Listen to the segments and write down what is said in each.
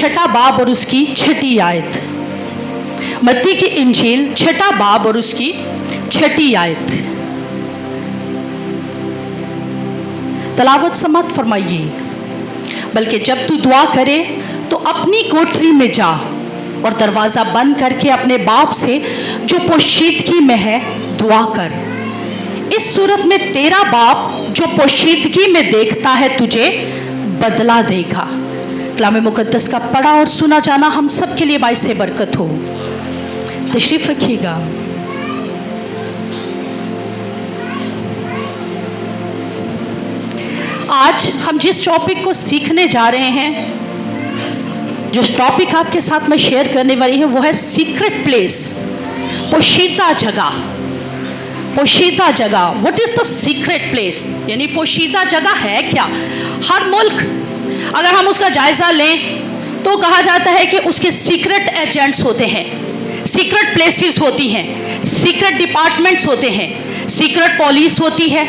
छठा बाब और उसकी छठी आयत। मत्ती की इंजील छठा बाब और उसकी छठी आयत। तलावत से मत फरमाइए, बल्कि जब तू दुआ करे तो अपनी कोठरी में जा और दरवाज़ा बंद करके अपने बाप से जो पोशीदगी में है दुआ कर। इस सूरत में तेरा बाप जो पोशीदगी में देखता है तुझे बदला देगा। कलाम मुकद्दस का पढ़ा और सुना जाना हम सब के लिए बाइस बरकत हो। तशरीफ़ रखिएगा। आज हम जिस टॉपिक को सीखने जा रहे हैं, जो टॉपिक आपके साथ मैं शेयर करने वाली हूँ, वो है सीक्रेट प्लेस, पोशीदा जगह। पोशीदा जगह, what is the secret place, यानी पोशीदा जगह है क्या। हर मुल्क अगर हम उसका जायज़ा लें तो कहा जाता है कि उसके सीक्रेट एजेंट्स होते हैं, सीक्रेट प्लेसेस होती हैं, सीक्रेट डिपार्टमेंट्स होते हैं, सीक्रेट पुलिस होती है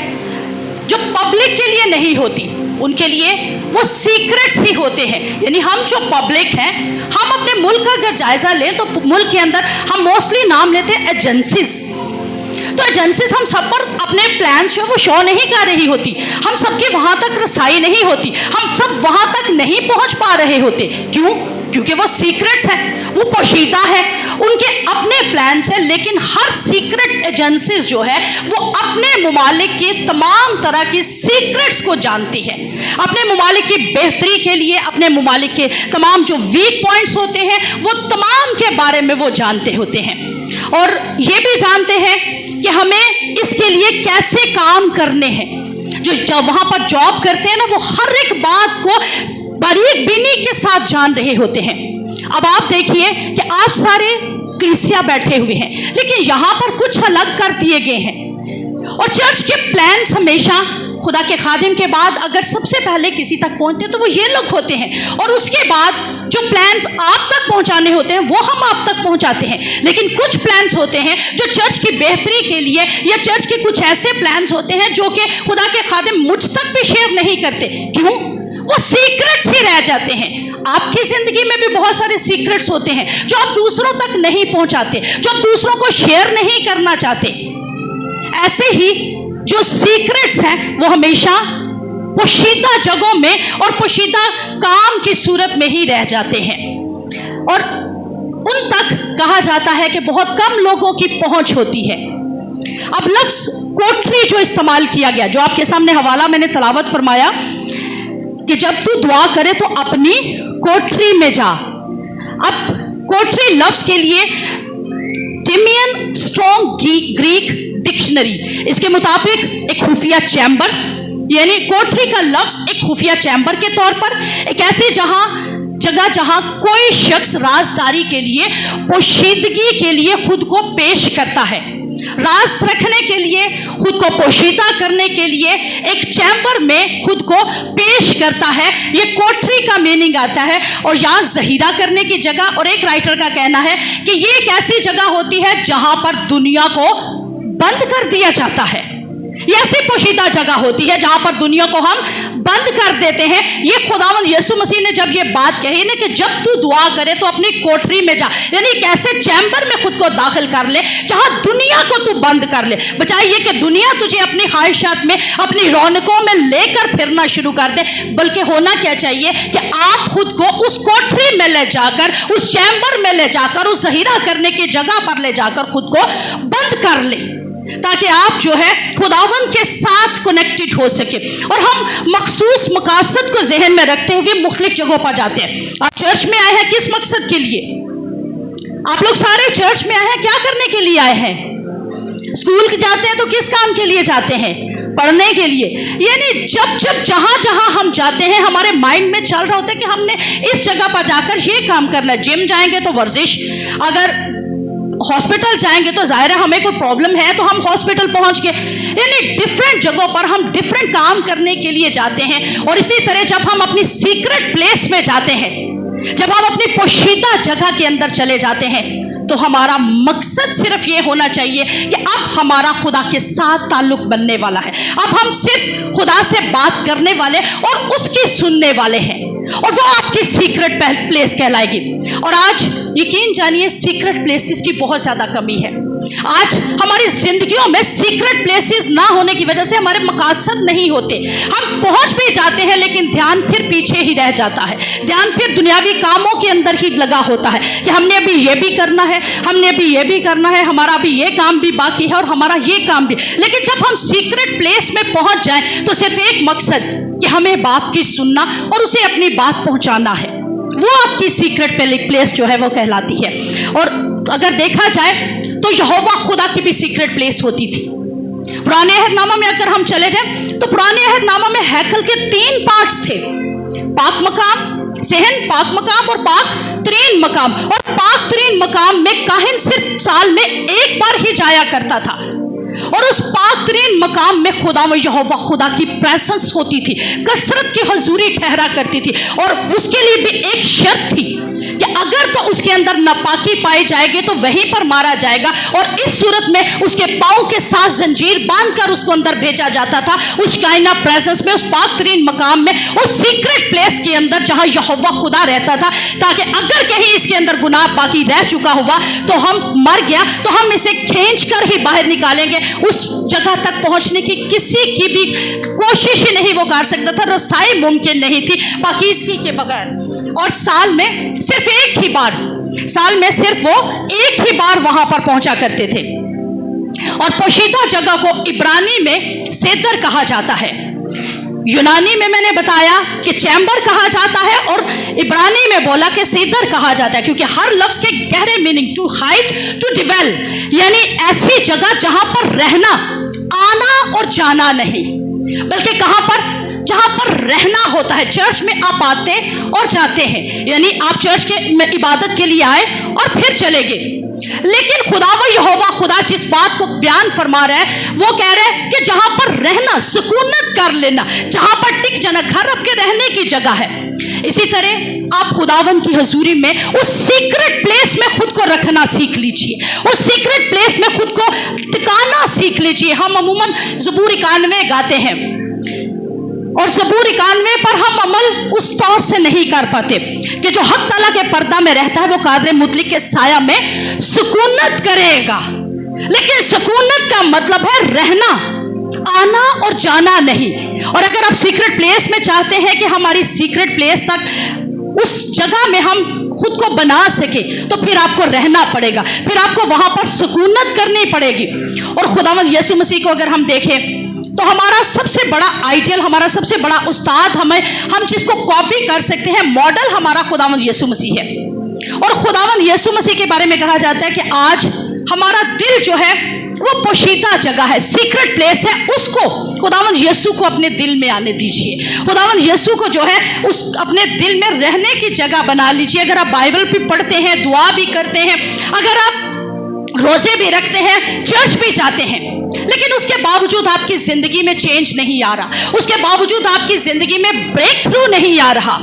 जो पब्लिक के लिए नहीं होती, उनके लिए वो सीक्रेट्स ही होते हैं। यानी हम जो पब्लिक हैं, हम अपने मुल्क का अगर जायज़ा लें तो मुल्क के अंदर हम मोस्टली नाम लेते हैं एजेंसीज। तो एजेंसीज हम सब पर अपने प्लान्स जो वो शो नहीं कर रही होती, हम सबके वहाँ तक रसाई नहीं होती, हम सब वहाँ तक नहीं पहुँच पा रहे होते। क्यों? क्योंकि वो सीक्रेट्स हैं, वो पोशीदा है, उनके अपने प्लान्स हैं। लेकिन हर सीक्रेट एजेंसीज जो है वो अपने मुमालिक के तमाम तरह की सीक्रेट्स को जानती है, अपने मुमालिक की बेहतरी के लिए, अपने मुमालिक के तमाम जो वीक पॉइंट्स होते हैं वो तमाम के बारे में वो जानते होते हैं, और ये भी जानते हैं कि हमें इसके लिए कैसे काम करने हैं। जो वहाँ पर जॉब करते हैं ना, वो हर एक बात को बारीक बीनी के साथ जान रहे होते हैं। अब आप देखिए कि आप सारे कलीसिया बैठे हुए हैं, लेकिन यहाँ पर कुछ अलग कर दिए गए हैं, और चर्च के प्लान्स हमेशा खुदा के खादिम के बाद अगर सबसे पहले किसी तक पहुँचते तो वो ये लोग होते हैं, और उसके बाद जो प्लान्स आप तक पहुँचाने होते हैं वो हम आप तक पहुँचाते हैं। लेकिन कुछ प्लान्स होते हैं जो चर्च की बेहतरी के लिए, या चर्च के कुछ ऐसे प्लान्स होते हैं जो कि खुदा के खादिम मुझ तक भी शेयर नहीं करते। क्यों? वो सीक्रेट्स ही रह जाते हैं। आपकी ज़िंदगी में भी बहुत सारे सीक्रेट्स होते हैं जो आप दूसरों तक नहीं पहुँचाते, जो आप दूसरों को शेयर नहीं करना चाहते। ऐसे ही जो सीक्रेट्स हैं वो हमेशा पोशीदा जगहों में और पोशीदा काम की सूरत में ही रह जाते हैं, और उन तक कहा जाता है कि बहुत कम लोगों की पहुंच होती है। अब लफ्ज़ कोठरी जो इस्तेमाल किया गया, जो आपके सामने हवाला मैंने तलावत फरमाया कि जब तू दुआ करे तो अपनी कोठरी में जा। अब कोठरी लफ्ज़ के लिए टिमियन स्ट्रॉन्ग ग्रीक डिक्शनरी, इसके मुताबिक एक खुफिया चैम्बर, यानी कोठरी का लफ्ज़ एक खुफिया चैम्बर के तौर पर एक ऐसी जगह जहां कोई शख्स राजदारी के लिए, पोशीदगी के लिए खुद को पेश करता है, राज रखने के लिए, खुद को पोशीदा करने के लिए एक चैम्बर में खुद को पेश करता है। ये कोठरी का मीनिंग आता है, और यहाँ ज़हीरा करने की जगह। और एक राइटर का कहना है कि ये एक ऐसी जगह होती है जहाँ पर दुनिया को बंद कर दिया जाता है। ये ऐसी पोशीदा जगह होती है जहाँ पर दुनिया को हम बंद कर देते हैं। ये खुदावंद यीशु मसीह ने जब ये बात कही ना कि जब तू दुआ करे तो अपनी कोठरी में जा, यानी एक ऐसे चैम्बर में खुद को दाखिल कर ले जहाँ दुनिया को तू बंद कर ले, बजाय ये कि दुनिया तुझे अपनी ख्वाहिशात में, अपनी रौनकों में लेकर फिरना शुरू कर दे। बल्कि होना क्या चाहिए कि आप खुद को उस कोठरी में ले जाकर, उस चैम्बर में ले जाकर, उस ज़हीरा करने की जगह पर ले जाकर खुद को बंद कर ले, ताकि आप जो है खुदावन के साथ कनेक्टेड हो सके। और हम मखसूस मकासद को जहन में रखते हुए मुख्तलिफ जगहों पर जाते हैं। आप चर्च में आए हैं किस मकसद के लिए? आप लोग सारे चर्च में आए हैं क्या करने के लिए आए हैं? स्कूल जाते हैं तो किस काम के लिए जाते हैं? पढ़ने के लिए। यानी जब जहाँ हम जाते हैं हमारे माइंड में चल रहा होता है कि हमने इस जगह पर जाकर ये काम करना है। जिम जाएंगे तो वर्जिश, अगर हॉस्पिटल जाएंगे तो जाहिर है हमें कोई प्रॉब्लम है तो हम हॉस्पिटल पहुंच गए। यानी डिफरेंट जगहों पर हम डिफरेंट काम करने के लिए जाते हैं। और इसी तरह जब हम अपनी सीक्रेट प्लेस में जाते हैं, जब हम अपनी पोशीदा जगह के अंदर चले जाते हैं, तो हमारा मकसद सिर्फ ये होना चाहिए कि अब हमारा खुदा के साथ ताल्लुक बनने वाला है। अब हम सिर्फ खुदा से बात करने वाले और उसकी सुनने वाले हैं। اور وہ آپ کی سیکرٹ پلیس کہلائے گی۔ اور آج یقین جانیے سیکرٹ پلیسز کی بہت زیادہ کمی ہے۔ آج ہماری زندگیوں میں سیکرٹ پلیسز نہ ہونے کی وجہ سے ہمارے مقاصد نہیں ہوتے، ہم پہنچ بھی جاتے ہیں لیکن دھیان پھر پیچھے ہی رہ جاتا ہے، دھیان پھر دنیاوی کاموں کے اندر ہی لگا ہوتا ہے کہ ہم نے ابھی یہ بھی کرنا ہے، ہم نے ابھی یہ بھی کرنا ہے، ہمارا ابھی یہ کام بھی باقی ہے اور ہمارا یہ کام بھی۔ لیکن جب ہم سیکرٹ پلیس میں پہنچ جائیں تو صرف ایک مقصد کہ ہمیں باپ کی سننا اور اسے اپنی بات پہنچانا ہے، وہ آپ کی سیکرٹ پلیس جو ہے وہ کہلاتی ہے۔ اور اگر دیکھا جائے تو یہوہ خدا کی بھی سیکرٹ پلیس ہوتی تھی۔ پرانے عہد نامہ میں اگر ہم چلے جائیں تو پرانے عہد نامہ میں ہیکل کے 3 پارٹس تھے، پاک مقام، صحن پاک مقام اور پاک ترین مقام۔ اور پاک ترین مقام میں کاہن صرف سال میں ایک بار ہی جایا کرتا تھا، اور اس پاک ترین مقام میں خدا و یہوہ خدا کی پریزنس ہوتی تھی، کثرت کی حضوری ٹھہرا کرتی تھی، اور اس کے لیے بھی ایک شرط تھی کہ اگر تو اس کے اندر ناپاکی پائی جائے گی تو وہیں پر مارا جائے گا، اور اس صورت میں اس کے پاؤں کے ساتھ زنجیر باندھ کر اس کو اندر بھیجا جاتا تھا، اس کائنہ پریزنس میں، اس پاک ترین مقام میں، اس سیکرٹ پلیس کے اندر جہاں یہوہ خدا رہتا تھا، تاکہ اگر کہیں اس کے اندر گناہ باقی رہ چکا ہوا تو ہم مر گیا تو ہم اسے کھینچ کر ہی باہر نکالیں گے۔ اس جگہ تک پہنچنے کی کسی کی بھی کوشش ہی نہیں وہ کر سکتا تھا، رسائی ممکن نہیں تھی پاکیزگی کے بغیر۔ اور سال میں صرف ایک ہی بار وہاں پر پہنچا کرتے تھے۔ اور پوشیدہ جگہ کو عبرانی میں سیدر کہا جاتا ہے، یونانی میں نے بتایا کہ چیمبر کہا جاتا ہے، اور عبرانی میں بولا کہ سیدر کہا جاتا ہے، کیونکہ ہر لفظ کے گہرے میننگ، ٹو ہائٹ، ٹو ڈیویل، یعنی ایسی جگہ جہاں پر رہنا، آنا اور جانا نہیں، بلکہ کہاں پر، جہاں پر رہنا ہوتا ہے۔ چرچ میں آپ آتے اور جاتے ہیں، یعنی آپ چرچ کے عبادت کے لیے آئے اور پھر چلے گئے، لیکن خدا و یہوہ خدا جس بات کو بیان فرما رہا ہے وہ کہہ رہا ہے کہ جہاں پر رہنا، سکونت کر لینا، جہاں پر ٹک جانا، گھر آپ کے رہنے کی جگہ ہے۔ اسی طرح آپ خداوند کی حضوری میں اس سیکرٹ پلیس میں خود کو رکھنا سیکھ لیجئے، اس سیکرٹ پلیس میں خود کو ٹکانا سیکھ لیجئے۔ ہم عموماً زبور 91 گاتے ہیں، اور زبور 91 پر ہم عمل اس طور سے نہیں کر پاتے کہ جو حق تعالیٰ کے پردہ میں رہتا ہے وہ قادر مطلق کے سایہ میں سکونت کرے گا، لیکن سکونت کا مطلب ہے رہنا، آنا اور جانا نہیں۔ اور اگر آپ سیکرٹ پلیس میں چاہتے ہیں کہ ہماری سیکرٹ پلیس تک، اس جگہ میں ہم خود کو بنا سکے، تو پھر آپ کو رہنا پڑے گا، پھر آپ کو وہاں پر سکونت کرنی پڑے گی۔ اور خداوند یسوع مسیح کو اگر ہم دیکھیں تو ہمارا سب سے بڑا آئیڈیل، ہمارا سب سے بڑا استاد، ہم جس کو کاپی کر سکتے ہیں، ماڈل ہمارا خداوند یسوع مسیح ہے۔ اور خداوند یسوع مسیح کے بارے میں کہا جاتا ہے کہ آج ہمارا دل جو ہے وہ پوشیدہ جگہ ہے، سیکرٹ پلیس ہے، اس کو خداوند یسوع کو اپنے دل میں آنے دیجئے، خداوند یسوع کو جو ہے اس اپنے دل میں رہنے کی جگہ بنا لیجئے۔ اگر آپ بائبل بھی پڑھتے ہیں، دعا بھی کرتے ہیں، اگر آپ روزے بھی رکھتے ہیں، چرچ بھی جاتے ہیں، لیکن اس کے باوجود آپ کی زندگی میں چینج نہیں آ رہا، اس کے باوجود آپ کی زندگی میں بریک تھرو نہیں آ رہا،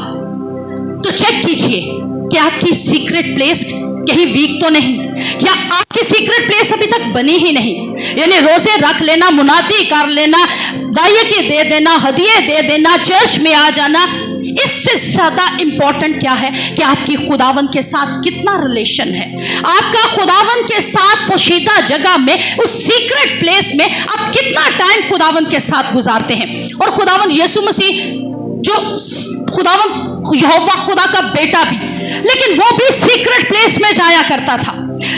تو چیک کیجئے کہ آپ کی سیکرٹ پلیس کہیں ویک تو نہیں، یا آپ کی سیکرٹ پلیس ابھی تک بنی ہی نہیں۔ یعنی روزے رکھ لینا، منادی کر لینا، دائیں کی دے دینا، ہدیے دے دینا، چرچ میں آ جانا، اس سے زیادہ امپورٹنٹ کیا ہے کہ آپ کی خداوند کے ساتھ کتنا ریلیشن ہے، آپ کا خداوند کے ساتھ پوشیدہ جگہ میں، اس سیکرٹ پلیس میں آپ کتنا ٹائم خداوند کے ساتھ گزارتے ہیں۔ اور خداوند یسوع مسیح جو خداوند یہوہ خدا کا بیٹا بھی، لیکن وہ بھی سیکرٹ پلیس میں جایا کرتا تھا۔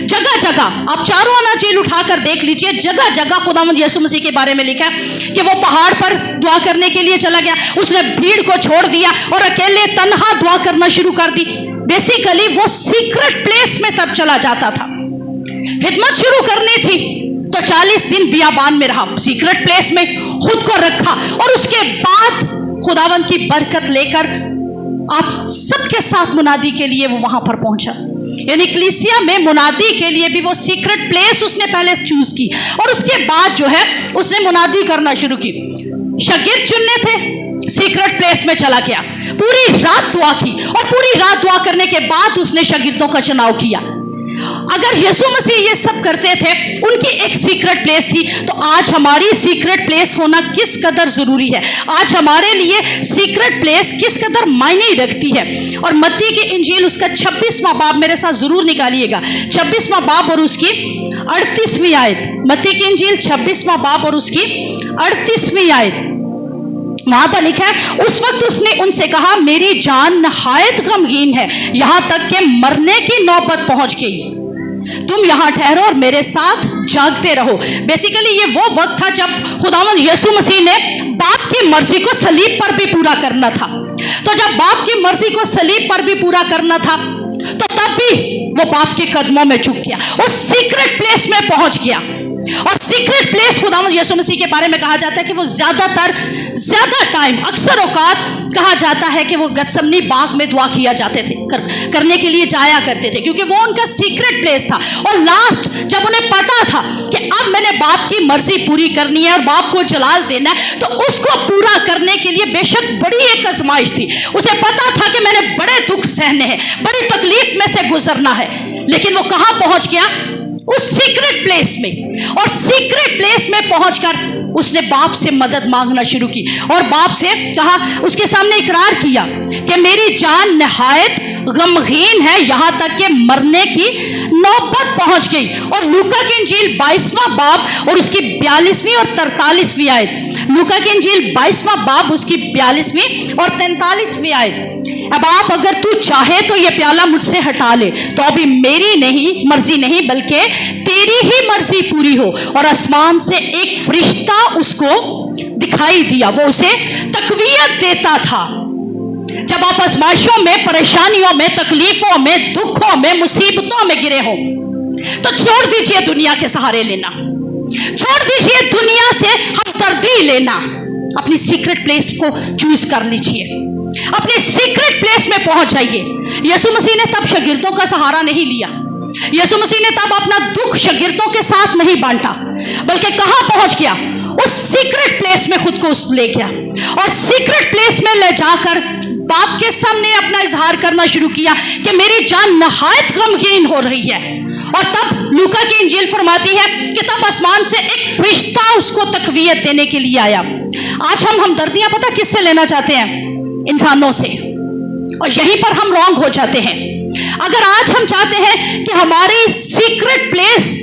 جگہ جگہ آپ چاروں اناجیل اٹھا کر دیکھ لیجئے، جگہ جگہ خداوند یسوع مسیح کے بارے میں لکھا ہے کہ وہ پہاڑ پر دعا کرنے کے لیے چلا گیا، اس نے بھیڑ کو چھوڑ دیا اور اکیلے تنہا دعا کرنا شروع کر دی۔ بیسیکلی وہ سیکرٹ پلیس میں تب چلا جاتا تھا۔ خدمت شروع کرنی تھی تو 40 دن بیابان میں رہا، سیکرٹ پلیس میں خود کو رکھا، اور اس کے بعد خداوند کی برکت لے کر آپ سب کے ساتھ منادی کے لیے وہ وہاں پر پہنچا۔ یعنی کلیسیا میں منادی کے لیے بھی وہ سیکرٹ پلیس اس نے پہلے چوز کی، اور اس کے بعد جو ہے اس نے منادی کرنا شروع کی۔ شاگرد چننے تھے، سیکرٹ پلیس میں چلا گیا، پوری رات دعا کی، اور پوری رات دعا کرنے کے بعد اس نے شاگردوں کا چناؤ کیا۔ اگر یسوع مسیح یہ سب کرتے تھے، ان کی ایک سیکرٹ پلیس تھی، تو آج ہماری سیکرٹ پلیس ہونا کس قدر ضروری ہے، آج ہمارے لیے سیکرٹ پلیس کس قدر معنی رکھتی ہے۔ اور متی کی انجیل اس کا 26واں باب میرے ساتھ ضرور نکالیے گا، 26واں باب اور اس کی 38ویں آیت، متی کی انجیل 26واں باب اور اس کی 38ویں آیت، وہاں پر لکھا ہے، اس وقت اس نے ان سے کہا میری جان نہایت غمگین ہے، یہاں تک کہ مرنے کی نوبت پہنچ گئی، تم یہاں ٹھہرو اور میرے ساتھ جاگتے رہو۔ بیسیکلی یہ وہ وقت تھا جب خداوند یسوع مسیح نے باپ کی مرضی کو صلیب پر بھی پورا کرنا تھا، تو جب باپ کی مرضی کو صلیب پر بھی پورا کرنا تھا تو تب بھی وہ باپ کے قدموں میں جھک گیا، اس سیکرٹ پلیس میں پہنچ گیا۔ اور سیکرٹ پلیس خداوند یسوع مسیح کے بارے میں کہا جاتا ہے کہ وہ زیادہ ٹائم، اکثر اوقات کہا جاتا ہے کہ وہ گتسمنی باغ میں دعا کیا جاتے تھے، کرنے کے لیے جایا کرتے تھے، کیونکہ وہ ان کا سیکرٹ پلیس تھا۔ اور لاسٹ جب انہیں پتا تھا کہ اب میں نے باپ کی مرضی پوری کرنی ہے اور باپ کو جلال دینا ہے، تو اس کو پورا کرنے کے لیے بے شک بڑی ایک آزمائش تھی، اسے پتا تھا کہ میں نے بڑے دکھ سہنے ہیں، بڑی تکلیف میں سے گزرنا ہے، لیکن وہ کہاں پہنچ گیا؟ اس سیکرٹ پلیس میں۔ اور سیکرٹ پلیس میں پہنچ کر اس نے باپ سے مدد مانگنا شروع کی اور باپ سے کہا، اس کے سامنے اقرار کیا کہ میری جان نہایت غمگین ہے، یہاں تک کہ مرنے کی نوبت پہنچ گئی۔ اور لوکا کی انجیل 22واں باب اور اس کی 42ویں اور 43ویں آیت، لوکا کی انجیل 22واں باب اس کی 42ویں اور 43ویں آیت، اب آپ اگر تو چاہے تو یہ پیالہ مجھ سے ہٹا لے، تو ابھی میری نہیں مرضی نہیں بلکہ تیری ہی مرضی پوری ہو۔ اور آسمان سے ایک فرشتہ اس کو دکھائی دیا، وہ اسے تقویت دیتا تھا۔ جب آپ آزمائشوں میں، پریشانیوں میں، تکلیفوں میں، دکھوں میں، مصیبتوں میں گرے ہو تو چھوڑ دیجئے دنیا کے سہارے لینا، چھوڑ دیجئے دنیا سے ہمدردی لینا، اپنی سیکرٹ پلیس کو چوز کر لیجئے، اپنے سیکرٹ پلیس میں پہنچ جائیے۔ یسوع مسیح نے تب شاگردوں کا سہارا نہیں لیا، یسوع مسیح نے تب اپنا دکھ شاگردوں کے ساتھ نہیں بانٹا، بلکہ کہاں پہنچ گیا؟ اس سیکرٹ پلیس میں خود کو لے گیا، اور سیکرٹ پلیس میں لے جا کر باپ کے سامنے اپنا اظہار کرنا شروع کیا کہ میری جان نہایت غمگین ہو رہی ہے۔ اور تب لوکا کی انجیل فرماتی ہے کہ تب آسمان سے ایک فرشتہ اس کو تقویت دینے کے لیے آیا۔ آج ہم ہمدردیاں پتہ کس سے لینا چاہتے ہیں؟ انسانوں سے، اور یہیں پر ہم رانگ ہو جاتے ہیں۔ اگر آج ہم چاہتے ہیں کہ ہماری سیکرٹ پلیس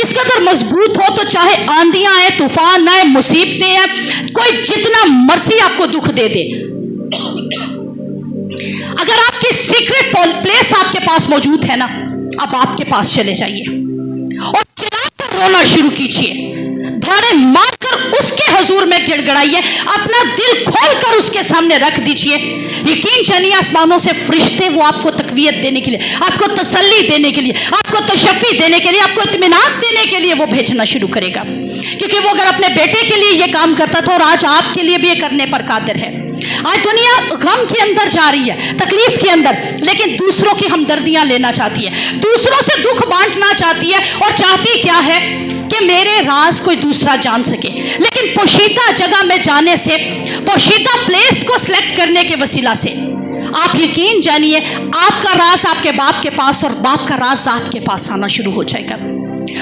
اس قدر مضبوط ہو تو چاہے آندیاں آئے، طوفان آئے، مصیبتیں آئے، کوئی جتنا مرضی آپ کو دکھ دے دے، اگر آپ کی سیکرٹ پلیس آپ کے پاس موجود ہے نا، اب آپ کے پاس چلے جائیے اور چلا کر رونا شروع کیجیے، دھاڑے مار کر اس کے حضور میں گڑ گڑائیے، اپنا دل کھول کر اس کے سامنے رکھ دیجیے۔ یقین جانیے آسمانوں سے فرشتے وہ آپ کو تقویت دینے کے لیے، آپ کو تسلی دینے کے لیے، آپ کو تشفی دینے کے لیے، آپ کو اطمینان دینے کے لیے وہ بھیجنا شروع کرے گا، کیونکہ وہ اگر اپنے بیٹے کے لیے یہ کام کرتا تھا اور آج آپ کے لیے بھی یہ کرنے پر قادر ہے۔ آج دنیا غم کے اندر جا رہی ہے، تکلیف کے اندر، لیکن دوسروں کی ہمدردیاں لینا چاہتی ہے، دوسروں سے دکھ بانٹنا چاہتی ہے، اور چاہتی کیا ہے کہ میرے راز کوئی دوسرا جان سکے۔ لیکن پوشیدہ جگہ میں جانے سے، پوشیدہ پلیس کو سلیکٹ کرنے کے وسیلہ سے، آپ یقین جانیے آپ کا راز آپ کے باپ کے پاس اور باپ کا راز آپ کے پاس آنا شروع ہو جائے گا،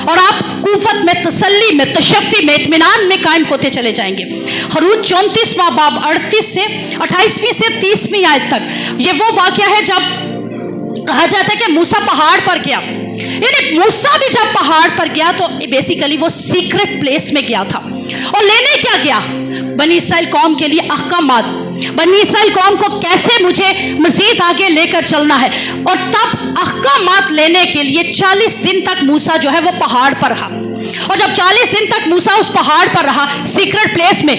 اور آپ قوت میں، تسلی میں، تشفی میں، اطمینان میں قائم ہوتے چلے جائیں گے۔ خروج 34واں باب 38 سے 28ویں سے 30ویں آیت تک یہ وہ واقعہ ہے جب کہا جاتا ہے کہ موسیٰ پہاڑ پر گیا، یعنی موسیٰ بھی جب پہاڑ پر گیا تو بیسیکلی وہ سیکرٹ پلیس میں گیا تھا، اور لینے کیا گیا؟ بنی اسرائیل قوم کے لیے احکامات، بنی اسرائیل قوم کو کیسے مجھے مزید آگے لے کر چلنا ہے، اور تب احکامات لینے کے لیے 40 دن تک موسیٰ جو ہے وہ پہاڑ پر رہا، اور جب 40 دن تک موسیٰ اس پہاڑ پر رہا سیکرٹ پلیس میں،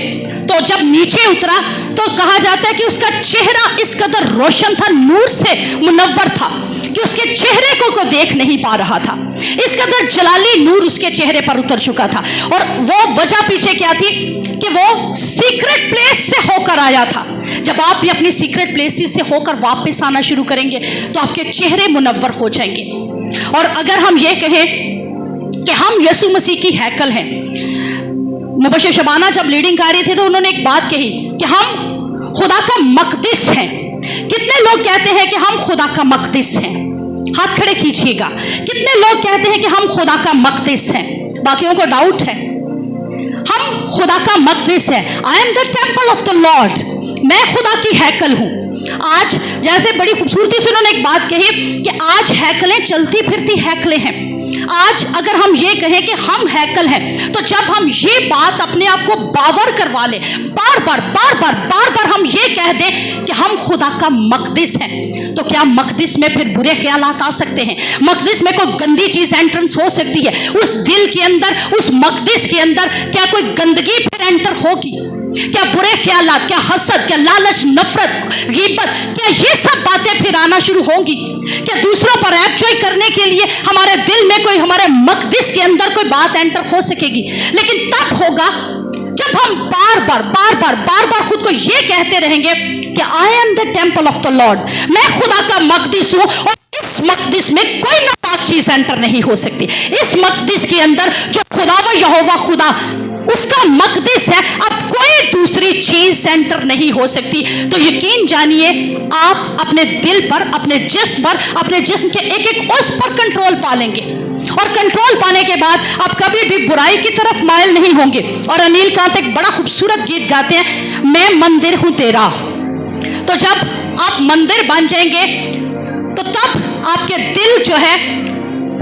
تو جب نیچے اترا تو کہا جاتا ہے کہ اس کا چہرہ اس قدر روشن تھا، نور سے منور تھا کہ اس کے چہرے کو دیکھ نہیں پا رہا تھا، اس قدر جلالی نور اس کے چہرے پر اتر چکا تھا۔ اور وہ وجہ پیچھے کیا تھی کہ وہ سیکرٹ پلیس سے ہو کر آیا تھا۔ جب آپ بھی اپنی سیکرٹ پلیسز سے ہو کر واپس آنا شروع کریں گے تو آپ کے چہرے منور ہو جائیں گے۔ اور اگر ہم یہ کہیں کہ ہم یسوع مسیح کی ہیکل ہیں، مبشر شبانہ جب لیڈنگ کر رہی تھی تو انہوں نے ایک بات کہی کہ ہم خدا کا مقدس ہیں۔ کتنے لوگ کہتے ہیں کہ ہم خدا کا مقدس ہیں؟ हाथ खड़े कीजिएगा। कितने लोग कहते हैं कि हम खुदा का मक़दिस हैं? बाकियों को डाउट है। हम खुदा का मक़दिस है। I am the temple of the Lord, मैं खुदा की हैकल हूँ। आज जैसे बड़ी खूबसूरती से उन्होंने एक बात कही कि आज हैकलें चलती फिरती हैकलें हैं। आज अगर हम ये कहें कि हम हैकल हैं, तो जब हम ये बात अपने आप को बावर करवा लें, बार बार हम ये कह दें कि हम खुदा का मक़दिस हैं, तो क्या मक़दिस में फिर बुरे ख्यालात आ सकते हैं? मक़दिस में कोई गंदी चीज एंट्रेंस हो सकती है? उस दिल के अंदर, उस मक़दिस के अंदर क्या कोई गंदगी फिर एंटर होगी? क्या बुरे ख्यालात, क्या हसद, क्या लालच, नफरत, गीबत, क्या ये सब बातें फिर आना शुरू होंगी? क्या दूसरों पर एंजॉय करने के लिए हमारे दिल में कोई, हमारे मक़दिस के अंदर कोई बात एंटर हो सकेगी? लेकिन तब होगा जब हम बार बार खुद को ये कहते रहेंगे कि I am the temple of the Lord, मैं खुदा का मक़दिस हूं, और इस मक़दिस में कोई नापाक चीज एंटर नहीं हो सकती। इस मक़दिस के अंदर जो खुदा व यहोवा खुदा उसका मक़दिस है, अब कोई दूसरी चीज सेंटर नहीं हो सकती। तो यकीन जानिए, आप अपने दिल पर, अपने जिस्म पर, अपने जिस्म के एक एक उस पर कंट्रोल पालेंगे, और कंट्रोल पाने के बाद आप कभी भी बुराई की तरफ माइल नहीं होंगे। और अनिल कांत एक बड़ा खूबसूरत गीत गाते हैं, मैं मंदिर हूं तेरा। तो जब आप मंदिर बन जाएंगे, तो तब आपके दिल जो है,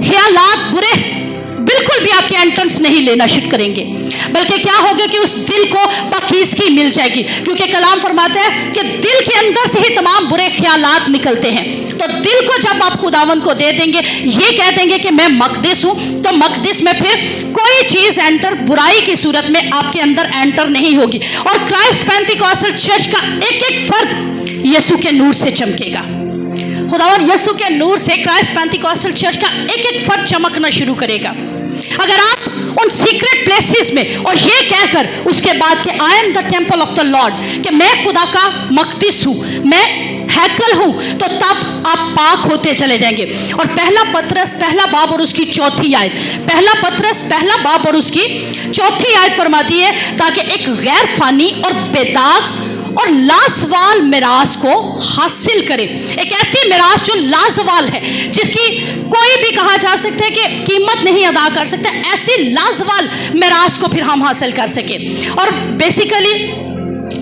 ख्यालात बुरे बिल्कुल भी आपके एंट्रेंस नहीं लेना शुरू करेंगे, बल्कि क्या होगा कि उस दिल को पाकीज़गी मिल जाएगी। क्योंकि कलाम फरमाता है कि दिल के अंदर से ही तमाम बुरे ख्यालात निकलते हैं। तो दिल को जब आप खुदावन को दे देंगे, ये कह देंगे कि मैं मक़दिस हूं, तो मक़दिस में फिर कोई चीज एंटर बुराई की सूरत में आपके अंदर एंटर नहीं होगी। और क्राइस्ट पेंटिकॉस्टल चर्च का एक एक फर्द यीशु के नूर से चमकेगा। खुदावन यीशु के नूर से क्राइस्ट पेंटिकॉस्टल चर्च का एक एक फर्द चमकना शुरू करेगा। अगर आप उन सीक्रेट प्लेसेस में, और ये कहकर उसके बाद कि I am the temple of the Lord, कि मैं खुदा का मक़दिस हूं, मैं हैकल हूं, तो तब आप पाक होते चले जाएंगे। और पहला पतरस पहला बाब और उसकी चौथी आयत, पहला पतरस पहला बाब और उसकी चौथी आयत फरमाती है, ताकि एक गैर फानी और बेदाग और लाजवाल मिरास को हासिल करें। एक ऐसी मिरास जो लाजवाल है, जिसकी कोई भी कहा जा सकता है कि कीमत नहीं अदा कर सकता, ऐसी लाजवाल मिरास को फिर हम हासिल कर सके। और बेसिकली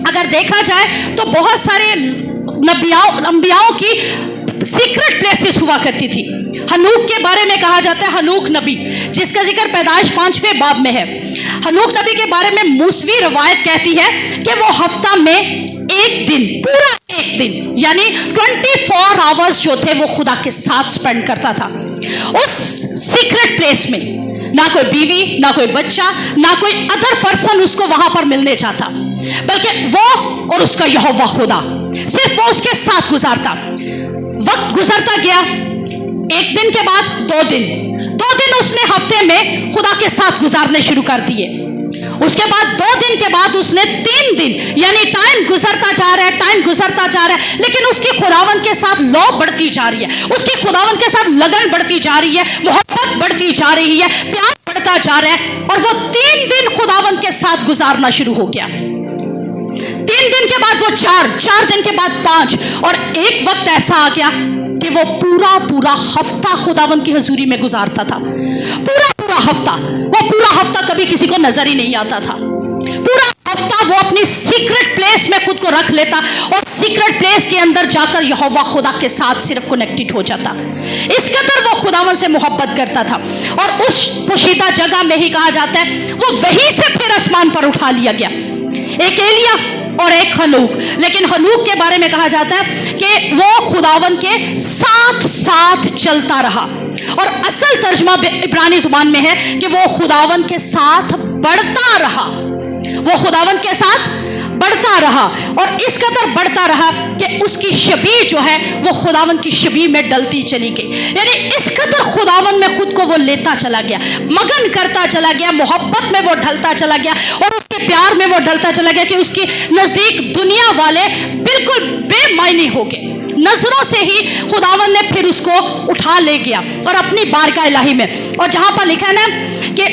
अगर देखा जाए तो बहुत सारे अंबियाओं की सीक्रेट प्लेसेस हुआ करती थी। हनूक के बारे में कहा जाता है, हनूक नबी, जिसका जिक्र पैदाइश 5वें बाब में है। हनूक नबी के बारे में मूसवी रवायत कहती है कि वो हफ्ता में एक दिन, पूरा एक दिन, यानी 24 आवर्स जो थे वो खुदा के साथ स्पेंड करता था उस सीक्रेट प्लेस में। ना कोई बीवी, ना कोई बच्चा, ना कोई अदर पर्सन उसको वहां पर मिलने जाता, बल्कि वो और उसका यहोवा खुदा, सिर्फ वो उसके साथ गुजारता। वक्त गुजरता गया, एक दिन के बाद 2 दिन उसने हफ्ते में खुदा के साथ गुजारने शुरू कर दिए। उसके बाद 2 दिन के बाद उसने 3 दिन, यानी टाइम गुजरता जा रहा है, लेकिन उसकी खुदावन के साथ लौ बढ़ती जा रही है, उसकी खुदावन के साथ लगन बढ़ती जा रही है, मोहब्बत बढ़ती जा रही है, प्यार बढ़ता जा रहा है। और वो 3 दिन खुदावन के साथ गुजारना शुरू हो गया। 3 दिन के बाद वो 4 दिन के बाद 5, और एक वक्त ऐसा आ गया कि वो पूरा हफ्ता खुदावन की हजूरी में गुजारता था। पूरा हफ्ता कभी किसी को नजर ही नहीं आता था। पूरा हफ्ता वो अपनी सीक्रेट प्लेस में खुद को रख लेता, और सीक्रेट प्लेस के अंदर जाकर यहोवा खुदा के साथ सिर्फ कनेक्टेड हो जाता। इस कदर वो खुदावन से मोहब्बत करता था। और उस पोशीदा जगह में ही कहा जाता है वो वहीं से फिर आसमान पर उठा लिया गया, एक एलिया और एक हनूक। लेकिन हनूक के बारे में कहा जाता है कि वो खुदावन के साथ चलता रहा, और असल तर्जमा इब्रानी जुबान में है कि वो खुदावन के साथ बढ़ता रहा। वो खुदावन के साथ बढ़ता रहा, और इस कदर बढ़ता रहा कि उसकी शबीह जो है वो खुदावन की शबीह में डलती चली गई। यानी इस कदर खुदावन में खुद को वो लेता चला गया, मगन करता चला गया, मोहब्बत में वो ढलता चला गया, और उसके प्यार में वो ढलता चला गया कि उसकी नजदीक दुनिया वाले बिल्कुल बेमायने हो गए। नजरों से ही खुदावन ने फिर उसको उठा ले गया और अपनी बारगाह इलाही में। और जहां पर लिखा है ना कि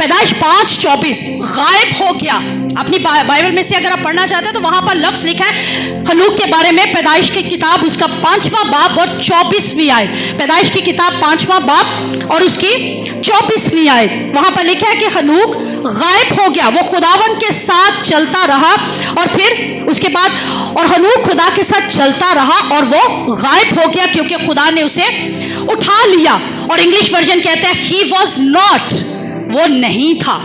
पैदाइश 5:24 गायब हो गया। अपनी बाइबल में से अगर आप पढ़ना चाहते हैं तो वहां पर लफ्ज लिखा है हनूक के बारे में, पैदाइश की किताब उसका 5वां बाब और 24वीं आयत। पैदाइश की किताब 5वां बाब और उसकी 24वीं आयत, वहां पर लिखा है कि हनूक गायब हो गया, वो खुदावन के साथ चलता रहा और फिर उसके बाद और हनूक खुदा के साथ चलता रहा और वो गायब हो गया क्योंकि खुदा ने उसे उठा लिया। और इंग्लिश वर्जन कहते हैं ही वॉज नॉट, वो नहीं था,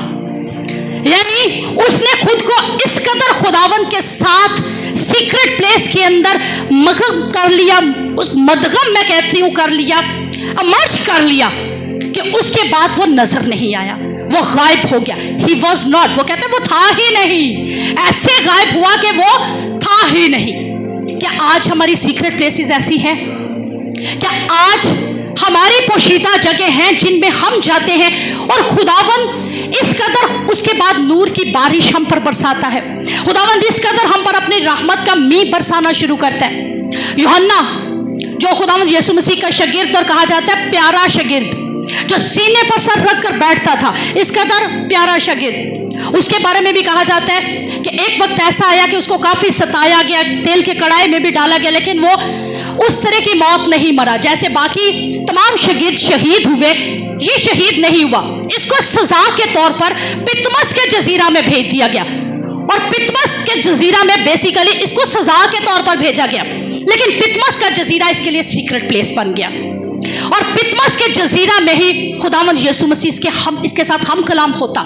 यानी उसने खुद को इस कदर खुदावन के साथ सीक्रेट प्लेस के अंदर मगन कर लिया, उस मदगम मैं कहती हूं कर लिया, मर्ज कर लिया कि उसके बाद वो नजर नहीं आया, वो गायब हो गया। ही वॉज नॉट, वो कहते वो था ही नहीं, ऐसे गायब हुआ कि वो था ही नहीं। क्या आज हमारी सीक्रेट प्लेसेस ऐसी हैं? क्या आज हमारी पोशीदा जगह हैं जिनमें हम जाते हैं और खुदावन इस कदर उसके बाद नूर की बारिश हम पर बरसाता है, खुदावन इस कदर हम पर अपनी रहमत का मींह बरसाना शुरू करता है। यूहन्ना जो खुदावन यीशु मसीह का शागिर्द और कहा जाता है प्यारा शागिर्द, जो सीने पर सर रख कर बैठता था, इस कदर प्यारा शागिर्द, उसके बारे में भी कहा जाता है कि एक वक्त ऐसा आया कि उसको काफी सताया गया, तेल के कड़ाई में भी डाला गया, लेकिन वो उस तरह की मौत नहीं मरा जैसे बाकी तमाम शागिर्द शहीद हुए, ये शहीद नहीं हुआ। इसको सजा के तौर पर पितमस के जजीरा में भेज दिया गया और पितमस के जजीरा में बेसिकली इसको सजा के तौर पर भेजा गया, लेकिन पितमस का जजीरा इसके लिए सीक्रेट प्लेस बन गया और पितमस के जजीरा में ही खुदावंद यीशु मसीह इसके साथ हम कलाम होता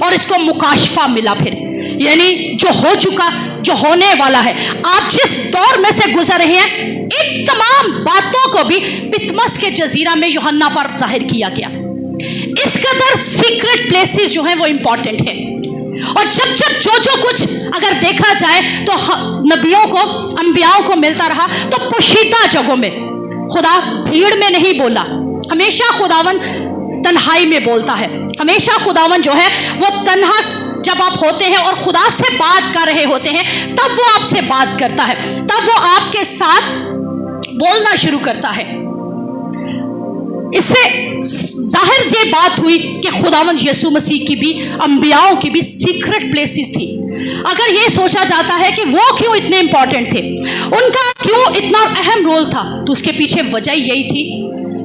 और इसको मुकाशफा मिला। फिर यानी जो हो चुका, जो होने वाला है, आप जिस दौर में से गुजर रहे हैं, इन तमाम बातों को भी पितमस के जजीरा में यूहन्ना पर जाहिर किया गया। इस कदर सीक्रेट प्लेसेस जो हैं वो इंपॉर्टेंट है। और जब जब जो कुछ अगर देखा जाए तो नबियों को, अंबियाओं को मिलता रहा, तो पोशीदा जगहों में खुदा भीड़ में नहीं बोला, हमेशा खुदावन तन्हाई में बोलता है। हमेशा खुदावन जो है वो तन्हा जब आप होते हैं और खुदा से बात कर रहे होते हैं, तब वो आपसे बात करता है, तब वो आपके साथ बोलना शुरू करता है। इससे जाहिर ये बात हुई कि खुदावंद यीशु मसीह की भी, अंबियाओं की भी सीक्रेट प्लेसेस थी। अगर ये सोचा जाता है कि वो क्यों इतने इंपॉर्टेंट थे, उनका क्यों इतना अहम रोल था, तो उसके पीछे वजह यही थी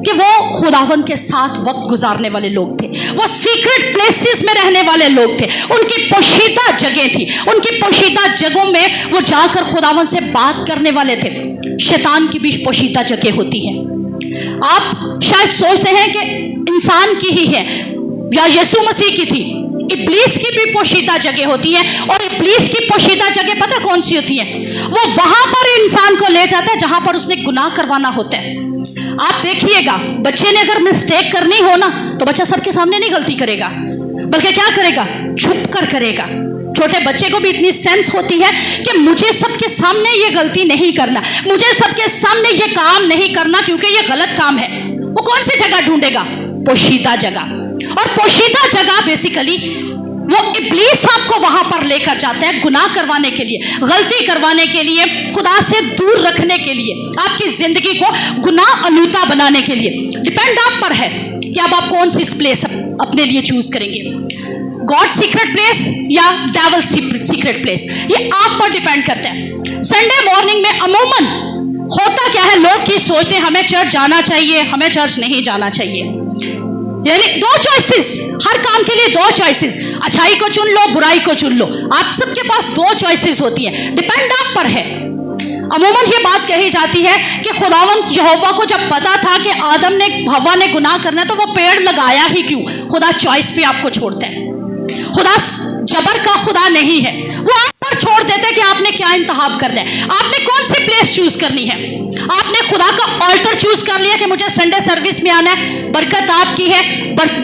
कि वो खुदावंद के साथ वक्त गुजारने वाले लोग थे, वो सीक्रेट प्लेसेस में रहने वाले लोग थे, उनकी पोशीदा जगह थी, उनकी पोशीदा जगहों में वो जाकर खुदावंद से बात करने वाले थे। शैतान की भी पोशीदा जगह होती है। आप शायद सोचते हैं कि इंसान की ही है या यीशु मसीह की थी, इब्लीस की भी पोशीदा जगह होती है। और इब्लीस की पोशीदा जगह पता कौन सी होती है? वो वहां पर इंसान को ले जाता है जहां पर उसने गुनाह करवाना होता है। आप देखिएगा, बच्चे ने अगर मिस्टेक करनी हो ना, तो बच्चा सबके सामने नहीं गलती करेगा, बल्कि क्या करेगा? छुप कर करेगा। छोटे बच्चे को भी इतनी सेंस होती है कि मुझे सबके सामने ये गलती नहीं करना, मुझे सबके सामने ये काम नहीं करना क्योंकि ये गलत काम है। वो कौन सी जगह ढूंढेगा? पोशीदा जगह। और पोशीदा जगह बेसिकली वो इब्लीस आपको वहां पर लेकर जाता है गुनाह करवाने के लिए, गलती करवाने के लिए, खुदा से दूर रखने के लिए, आपकी जिंदगी को गुनाह आलूदा बनाने के लिए। डिपेंड आप पर है कि अब आप कौन सी प्लेस अपने लिए चूज करेंगे, गॉड सीक्रेट प्लेस या डेविल सीक्रेट प्लेस, ये आप पर डिपेंड करता है। संडे मॉर्निंग में अमूमन होता क्या है, लोग की सोचते हैं हमें चर्च जाना चाहिए, हमें चर्च नहीं जाना चाहिए। यानी दो चॉइसेस, हर काम के लिए दो चॉइसेस, अच्छाई को चुन लो, बुराई को चुन लो। आप सबके पास दो चॉइसेस होती हैं, डिपेंड आप पर है। अमूमन ये बात कही जाती है कि खुदावंद यहोवा को जब पता था कि आदम ने, हव्वा ने गुनाह करना है, तो वो पेड़ लगाया ही क्यों? खुदा चॉइस पे आपको छोड़ता है। खुदा जबर का खुदा नहीं है, वो आप पर छोड़ देते हैं कि आपने क्या इंतखाब करना है, आपने कौन सी प्लेस चूज करनी है। आपने खुदा का ऑल्टर चूज कर लिया कि मुझे संडे सर्विस में आना है, बरकत आपकी है,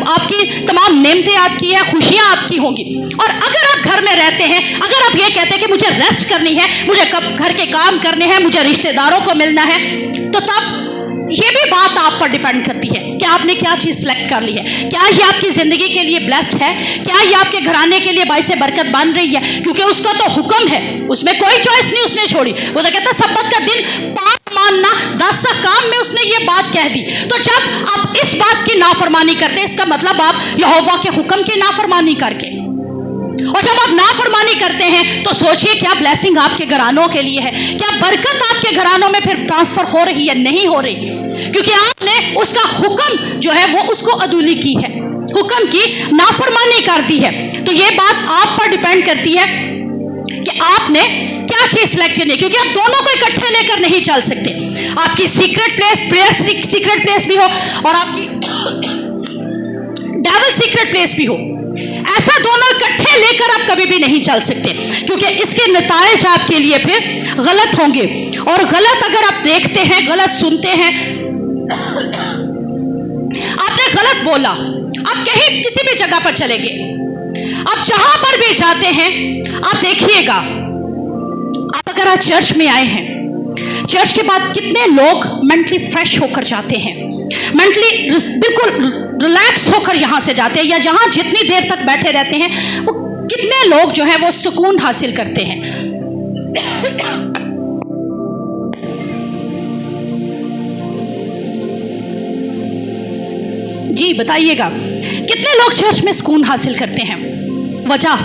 आपकी तमाम नेमतें आपकी है, खुशियां आपकी होंगी। और अगर आप घर में रहते हैं, अगर आप ये कहते हैं कि मुझे रेस्ट करनी है, मुझे कब घर के काम करने हैं, मुझे रिश्तेदारों को मिलना है, तो तब ये भी बात आप पर डिपेंड करती है कि आपने क्या चीज सिलेक्ट कर ली है। क्या ये आपकी जिंदगी के लिए ब्लेस्ड है? क्या ये आपके घराने के लिए बाइसे बरकत बन रही है? क्योंकि उसका तो हुक्म है, उसमें कोई चॉइस नहीं उसने छोड़ी। वो तो कहता सब्बत का दिन पाक ماننا، 10 کام میں اس نے یہ بات کہہ دی. تو جب آپ اس بات کی نافرمانی کرتے اس کا مطلب آپ یہوہ کے حکم کی نافرمانی کر کے، اور جب آپ نافرمانی کرتے ہیں تو سوچئے کیا بلیسنگ آپ کے گھرانوں کے لیے ہے، کیا برکت آپ کے گھرانوں میں پھر ٹرانسفر ہو رہی ہے؟ نہیں ہو رہی، کیونکہ آپ نے اس کا حکم جو ہے وہ اس کو عدولی کی ہے، حکم کی نافرمانی کر دی ہے. تو یہ بات آپ پر ڈیپینڈ کرتی ہے کہ آپ نے کیا چیز سلیکٹ کرنی ہے، کیونکہ آپ دونوں کو اکٹھے لے کر نہیں چل سکتے. آپ کی secret place, prayer secret place بھی ہو اور آپ کی ڈیول سیکرٹ پلیس بھی ہو، ایسا دونوں اکٹھے لے کر آپ کبھی بھی نہیں چل سکتے، کیونکہ اس کے نتائج آپ کے لیے پھر غلط ہوں گے. اور غلط اگر آپ دیکھتے ہیں، غلط سنتے ہیں، آپ نے غلط بولا، آپ کہیں کسی بھی جگہ پر چلے گئے، آپ جہاں پر بھی جاتے ہیں، آپ دیکھیے گا، آپ اگر آج چرچ میں آئے ہیں، چرچ کے بعد کتنے لوگ مینٹلی فریش ہو کر جاتے ہیں، مینٹلی بالکل ریلیکس ہو کر یہاں سے جاتے ہیں، یا یہاں جتنی دیر تک بیٹھے رہتے ہیں وہ کتنے لوگ جو ہیں وہ سکون حاصل کرتے ہیں. جی بتائیے گا کتنے لوگ چرچ میں سکون حاصل کرتے ہیں؟ وجہ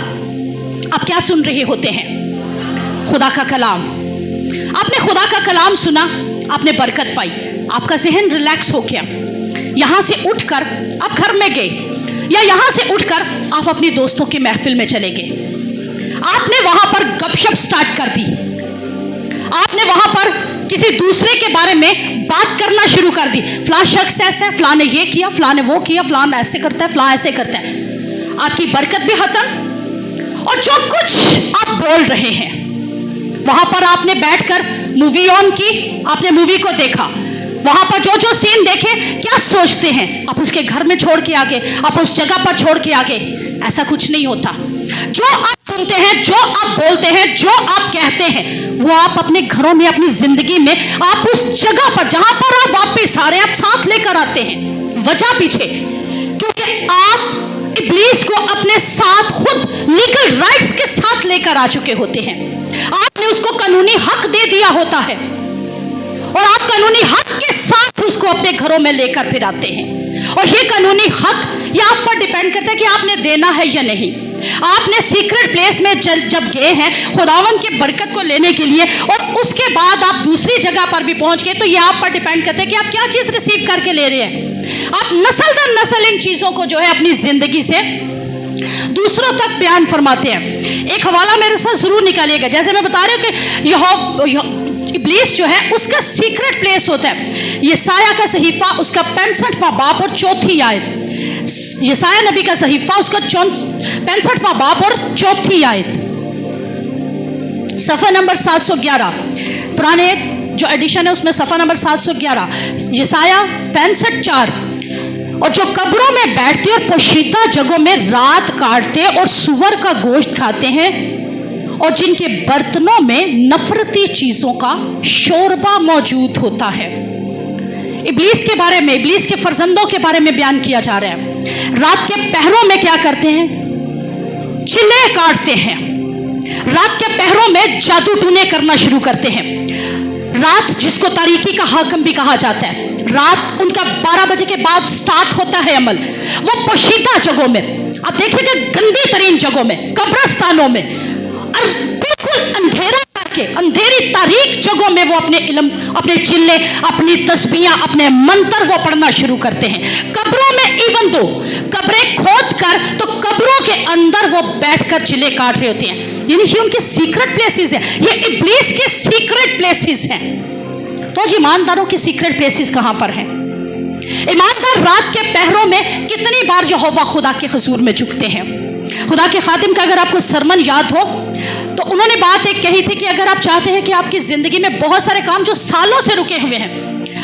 آپ کیا سن رہے ہوتے ہیں؟ خدا کا کلام. آپ نے خدا کا کلام سنا، آپ نے برکت پائی، آپ کا ذہن ریلیکس ہو گیا. یہاں سے اٹھ کر آپ گھر میں گئے، یا یہاں سے اٹھ کر آپ اپنی دوستوں کی محفل میں چلے گئے، آپ نے وہاں پر گپ شپ سٹارٹ کر دی، آپ نے وہاں پر کسی دوسرے کے بارے میں بات کرنا شروع کر دی، فلاں شخص ایسا ہے، فلاں نے یہ کیا، فلاں نے وہ کیا، فلاں ایسے کرتا ہے، فلاں ایسے کرتا ہے. آپ کی برکت بھی ختم، اور جو کچھ آپ بول رہے ہیں وہاں پر آپ نے بیٹھ کر مووی آن کی، آپ نے مووی کو دیکھا، وہاں پر جو سین دیکھے، کیا سوچتے ہیں آپ اس کے گھر میں چھوڑ کے آگے، آپ اس جگہ پر چھوڑ کے آگے. ایسا کچھ نہیں ہوتا. جو آپ سنتے ہیں، جو آپ بولتے ہیں، جو آپ کہتے ہیں، وہ آپ اپنے گھروں میں، اپنی زندگی میں، آپ اس جگہ پر جہاں پر آپ واپس آ رہے ہیں، آپ ساتھ لے کر آتے ہیں. وجہ پیچھے، کیونکہ آپ ابلیس کو اپنے ساتھ خود لیگل رائٹس کے ساتھ لے کر آ چکے ہوتے ہیں. آپ نے اس کو قانونی حق دے دیا ہوتا ہے، اور آپ قانونی حق کے ساتھ اس کو اپنے گھروں میں لے کر پھر آتے ہیں. اور یہ قانونی حق یہ آپ پر ڈیپینڈ کرتا ہے کہ آپ نے دینا ہے یا نہیں. آپ نے سیکرٹ پلیس میں جب گئے ہیں خداوند کی برکت کو لینے کے لیے، اور اس کے بعد آپ دوسری جگہ پر بھی پہنچ گئے، تو یہ آپ پر ڈیپینڈ کرتا ہے کہ آپ کیا چیز ریسیو کر کے لے رہے ہیں. آپ نسل در نسل ان چیزوں کو جو ہے اپنی زندگی سے دوسروں تک بیان فرماتے ہیں. ایک حوالہ میرے ساتھ ضرور نکالیے گا. جیسے میں بتا رہی ہوں کہ ابلیس جو ہے اس کا سیکرٹ پلیس ہوتا ہے. یسایہ کا صحیفہ اس کا 65واں باب اور 4 آیت. یسایہ نبی کا صحیفہ اس کا 65واں باب اور 4 آیت، صفحہ نمبر 711. پرانے جو ایڈیشن ہے اس میں صفحہ نمبر 711، یسایہ 65:4. اور جو قبروں میں بیٹھتے اور پوشیدہ جگہوں میں رات کاٹتے اور سور کا گوشت کھاتے ہیں، اور جن کے برتنوں میں نفرتی چیزوں کا شوربہ موجود ہوتا ہے. ابلیس کے بارے میں، ابلیس کے فرزندوں کے بارے میں بیان کیا جا رہا ہے. رات کے پہروں میں کیا کرتے ہیں؟ چلے کاٹتے ہیں. رات کے پہروں میں جادو ٹونے کرنا شروع کرتے ہیں. رات جس کو تاریکی کا حاکم بھی کہا جاتا ہے، رات ان کا 12 بجے کے بعد سٹارٹ ہوتا ہے عمل. وہ پوشیدہ جگہوں میں، آپ دیکھیں گے گندی ترین جگہوں میں، قبرستانوں میں، اور بالکل اندھیرا کر کے اندھیری تاریک جگہوں میں وہ اپنے علم، اپنے چلے، اپنی تسبیحاں، اپنے منتر وہ پڑھنا شروع کرتے ہیں. قبروں میں ایون دو قبریں کھود کر تو قبروں کے اندر وہ بیٹھ کر چلے کاٹ رہے ہوتے ہیں. یعنی یہ ان کے سیکرٹ پلیسز ہیں، یہ ابلیس کے سیکرٹ پلیسز ہیں. تو جی ایمانداروں کی سیکرٹ پلیسز کہاں پر ہیں؟ ایماندار رات کے پہروں میں کتنی بار یہوہ خدا کے حضور میں جھکتے ہیں. خدا کے خادم کا اگر آپ کو سرمن یاد ہو تو انہوں نے بات ایک کہی تھی کہ اگر آپ چاہتے ہیں کہ آپ کی زندگی میں بہت سارے کام جو سالوں سے رکے ہوئے ہیں،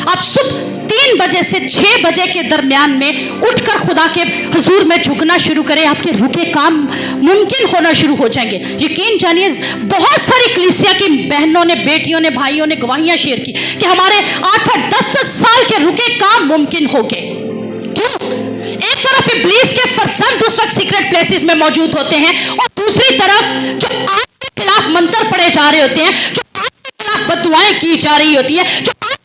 آپ صبح 3 بجے سے 6 بجے کے درمیان میں اٹھ کر خدا کے حضور میں جھکنا شروع کریں، آپ کے رکے کام ممکن ہونا شروع ہو جائیں گے. یقین جانیے بہت ساری کلیسیا کی بہنوں نے، بیٹیوں نے، بھائیوں نے گواہیاں شیئر کی کہ ہمارے 8-10 سال کے رکے کام ممکن ہو گئے. کیوں؟ ایک طرف ابلیس کے فرزند اس وقت سیکرٹ پلیسز میں موجود ہوتے ہیں، اور دوسری طرف جو آج کے خلاف منتر پڑے جا رہے ہوتے ہیں، جو آج کے خلاف بددعائیں کی جا رہی ہوتی ہیں، جو آج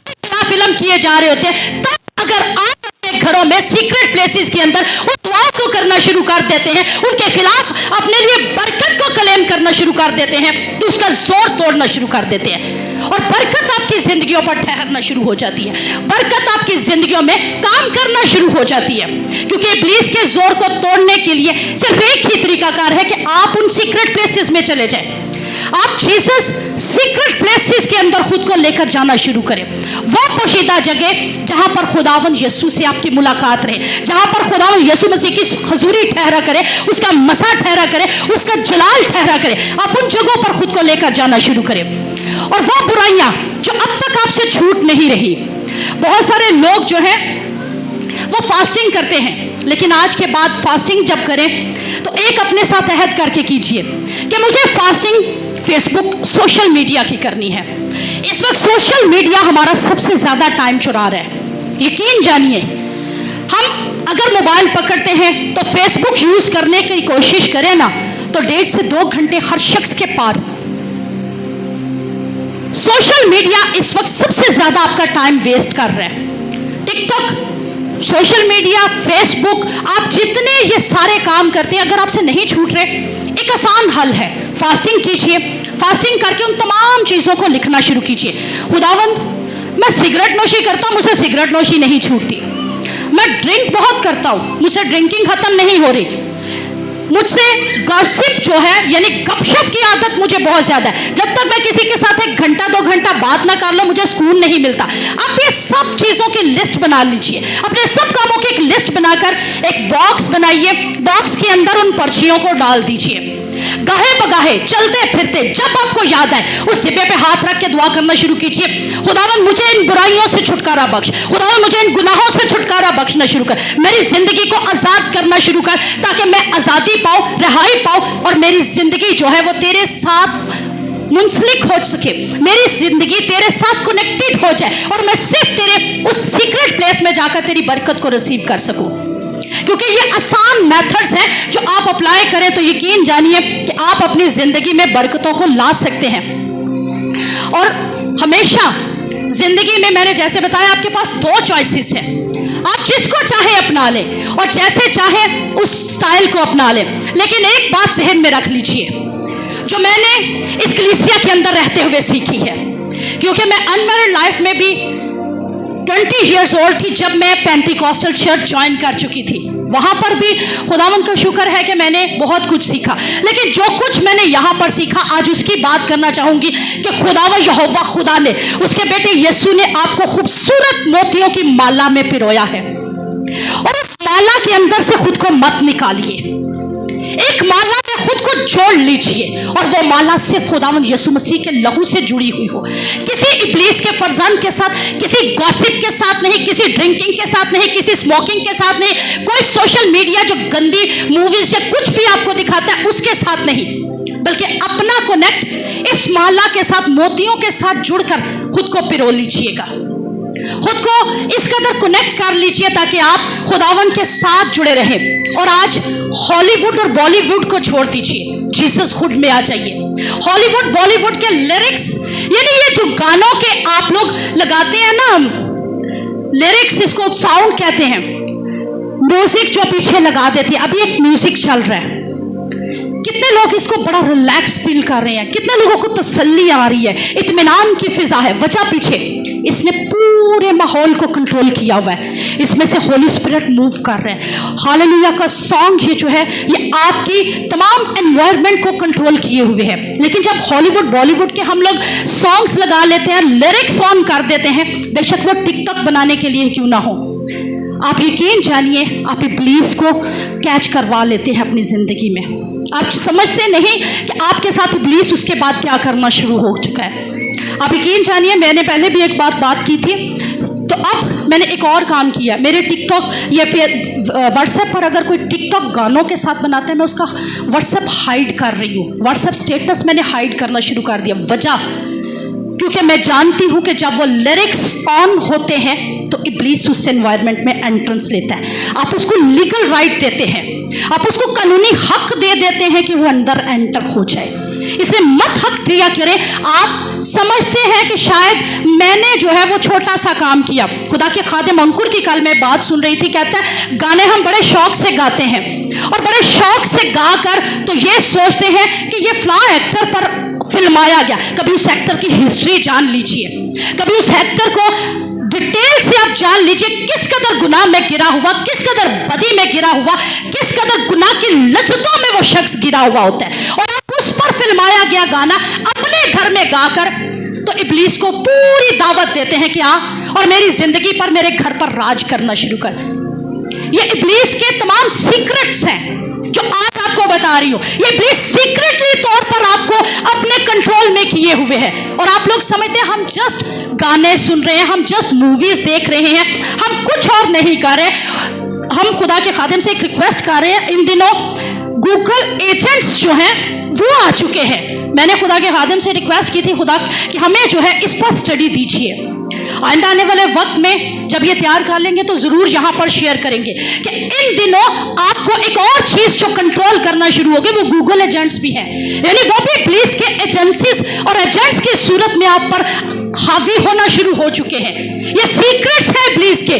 फिल्म किए जा रहे होते हैं, तब अगर आप अपने घरों में सीक्रेट प्लेसेस के अंदर उस दुआ को करना शुरू कर देते हैं, उनके खिलाफ अपने लिए बरकत को क्लेम करना शुरू कर देते हैं, तो उसका जोर तोड़ना शुरू कर देते हैं और बरकत आपकी जिंदगियों पर ठहरना शुरू हो जाती है, बरकत आपकी जिंदगियों में काम करना शुरू हो जाती है। क्योंकि इब्लीस के जोर को तोड़ने के लिए सिर्फ एक ही तरीकाकार है कि आप उन सीक्रेट प्लेसेस में चले जाएं। आप जीसस सीक्रेट प्लेसेस के अंदर खुद को लेकर जाना शुरू करें, वो पोशीदा जगह जहां पर खुदावंद यीशु से आपकी मुलाकात रहे, जहां पर खुदावंद यीशु मसीह की हुजूरी ठहरा करे, उसका मसा ठहरा करे, उसका जलाल ठहरा करे। आप उन जगहों पर खुद को लेकर जाना शुरू करें। और वो बुराइयां जो अब तक आपसे छूट नहीं रही, बहुत सारे लोग जो हैं वो फास्टिंग करते हैं, लेकिन आज के बाद फास्टिंग जब करें तो एक अपने साथ अहद करके कीजिए कि मुझे फास्टिंग फेसबुक सोशल मीडिया की करनी है। इस वक्त सोशल मीडिया हमारा सबसे ज्यादा टाइम चुरा रहा है। यकीन जानिए, हम अगर मोबाइल पकड़ते हैं तो फेसबुक यूज करने की कोशिश करें ना तो 1.5 से 2 घंटे हर शख्स के पार। सोशल मीडिया इस वक्त सबसे ज्यादा आपका टाइम वेस्ट कर रहा है। टिकटॉक, सोशल मीडिया, फेसबुक, आप जितने ये सारे काम करते हैं, अगर आपसे नहीं छूट रहे, एक आसान हल है, फास्टिंग कीजिए। फास्टिंग करके उन तमाम चीज़ों को लिखना शुरू कीजिए। खुदावंद, मैं सिगरेट नोशी करता हूँ, मुझसे सिगरेट नोशी नहीं छूटती। मैं ड्रिंक बहुत करता हूँ, मुझसे ड्रिंकिंग खत्म नहीं हो रही। मुझसे गॉसिप जो है यानी गपशप की आदत मुझे बहुत ज्यादा है। जब तक मैं किसी के साथ 1 घंटा 2 घंटा बात ना कर लो, मुझे सुकून नहीं मिलता। आप ये सब चीजों की लिस्ट बना लीजिए, अपने सब कामों की एक लिस्ट बनाकर एक बॉक्स बनाइए, बॉक्स के अंदर उन पर्चियों को डाल दीजिए। गाहे बगाहे चलते फिरते जब आपको याद आए उस डिब्बे पे हाथ रख के दुआ करना शुरू कीजिए, खुदावन मुझे इन बुराइयों से छुटकारा बख्श, खुदावन मुझे इन गुनाहों से छुटकारा बख्शना शुरू कर, मेरी जिंदगी को आजाद करना शुरू कर, ताकि मैं आजादी पाऊं, रिहाई पाऊं और मेरी जिंदगी जो है वो तेरे साथ मुंसलिक हो सके, मेरी जिंदगी तेरे साथ कनेक्टेड हो जाए और मैं सिर्फ तेरे उस सीक्रेट प्लेस में जाकर तेरी बरकत को रिसीव कर सकूं। क्योंकि ये आसान मेथड्स हैं जो आप अप्लाई करें तो यकीन जानिए कि आप अपनी जिंदगी में बरकतों को ला सकते हैं। और हमेशा जिंदगी में मैंने जैसे बताया, आपके पास 2 चॉइसेस हैं, आप जिसको चाहे अपना लें और जैसे चाहे उस स्टाइल को अपना लें। लेकिन एक बात जहन में रख लीजिए जो मैंने इस कलीसिया के अंदर रहते हुए सीखी है, क्योंकि मैं अनमैरिड लाइफ में भी 20 इयर्स ओल्ड थी जब मैं पेंटिकॉस्टल चर्च ज्वाइन कर चुकी थी। वहां पर भी खुदावंद का शुक्र है कि मैंने बहुत कुछ सीखा, लेकिन जो कुछ मैंने यहाँ पर सीखा आज उसकी बात करना चाहूंगी कि खुदावा यहोवा खुदा ने उसके बेटे यीशु ने आपको खूबसूरत मोतियों की माला में पिरोया है और उस माला के अंदर से खुद को मत निकालिए, एक माला में खुद को जोड़ लीजिए और वो माला सिर्फ खुदावंद यीशु मसीह के लहू से जुड़ी हुई हो, किसी इब्लीस के फरजान के साथ, किसी गॉसिप के साथ नहीं, किसी ड्रिंकिंग के साथ नहीं, किसी स्मोकिंग के साथ नहीं, कोई सोशल मीडिया जो गंदी मूवीज या कुछ भी आपको दिखाता है उसके साथ नहीं, बल्कि अपना कनेक्ट इस माला के साथ, मोतियों के साथ जुड़कर खुद को पिरो लीजिएगा, खुद को इस कदर कनेक्ट कर लीजिए ताकि आप खुदावन के साथ जुड़े रहें। और आज हॉलीवुड और बॉलीवुड को छोड़ दीजिए, जीसस खुद में आ जाइए। हॉलीवुड बॉलीवुड के लिरिक्स यानी ये जो गानों के आप लोग लगाते हैं ना लिरिक्स, इसको साउंड कहते हैं, म्यूजिक जो पीछे लगा देते हैं, अभी एक म्यूजिक चल रहा है, कितने लोग इसको बड़ा रिलैक्स फील कर रहे हैं, कितने लोगों को तसल्ली आ रही है, इत्मीनान की फिजा है। वजह पीछे इसने पूरे माहौल को कंट्रोल किया हुआ है, इसमें से होली स्पिरिट मूव कर रहे हैं। हालेलुया का सॉन्ग ये जो है ये आपकी तमाम एनवायरनमेंट को कंट्रोल किए हुए है। लेकिन जब हॉलीवुड बॉलीवुड के हम लोग सॉन्ग्स लगा लेते हैं, लिरिक्स ऑन कर देते हैं, बेशक वो टिकटॉक बनाने के लिए क्यों ना हो, आप यकीन जानिए आप इब्लीस को कैच करवा लेते हैं अपनी जिंदगी में। आप समझते नहीं कि आपके साथ इब्लीस उसके बाद क्या करना शुरू हो चुका है। आप यकीन जानिए, मैंने पहले भी एक बात की थी, तो अब मैंने एक और काम किया। मेरे टिकटॉक या फिर व्हाट्सएप पर अगर कोई टिकटॉक गानों के साथ बनाता है, मैं उसका व्हाट्सएप हाइड कर रही हूँ, व्हाट्सएप स्टेटस मैंने हाइड करना शुरू कर दिया। वजह क्योंकि मैं जानती हूँ कि जब वो लिरिक्स ऑन होते हैं तो इब्लीस उस एनवायरनमेंट में एंट्रेंस लेता है। आप उसको लीगल राइट देते हैं, आप उसको कानूनी हक दे देते हैं कि वो अंदर एंटर हो जाए। इसलिए मत हक दिया करें। आप समझते हैं कि शायद मैंने जो है वो छोटा सा काम किया। खुदा के खादिम अंकुर की कल मैं बात सुन रही थी, कहता है गाने हम बड़े शौक से गाते हैं और बड़े शौक से गा कर तो ये सोचते हैं कि ये फलां एक्टर पर फिल्माया गया। कभी उस एक्टर की हिस्ट्री जान लीजिए, कभी उस एक्टर को डिटेल से आप जान लीजिए, किस कदर गुनाह में गिरा हुआ, किस कदर बदी में गिरा हुआ, किस कदर गुनाह की लज्जतों में वो शख्स गिरा हुआ होता है। और आप उस पर फिल्माया गया गाना अपने घर में गाकर तो इब्लीस को पूरी दावत देते हैं कि आ और मेरी जिंदगी पर, मेरे घर पर राज करना शुरू कर। ये इब्लीस के तमाम सीक्रेट्स हैं जो आज आपको बता रही हूं। ये इब्लीस सीक्रेटली तौर पर आपको अपने कंट्रोल में किए हुए है। और आप लोग समझते हैं हम जस्ट गाने सुन रहे हैं, हम जस्ट मूवीज देख रहे हैं, हम कुछ और नहीं कर रहे। हम खुदा के खादिम से एक रिक्वेस्ट कर रहे हैं, इन दिनों गूगल एजेंट्स जो हैं वो आ चुके हैं। मैंने खुदा के खादिम से रिक्वेस्ट की थी, खुदा कि हमें जो है इस पर स्टडी दीजिए। आइंदा आने वाले वक्त में जब ये तैयार कर लेंगे तो जरूर यहाँ पर शेयर करेंगे कि इन दिनों आपको एक और चीज जो कंट्रोल करना शुरू होगी, वो गूगल एजेंट्स भी हैं। यानी वो भी पुलिस के एजेंसीज और एजेंट्स की सूरत में आप पर हावी होना शुरू हो चुके हैं। ये सीक्रेट्स है पुलिस के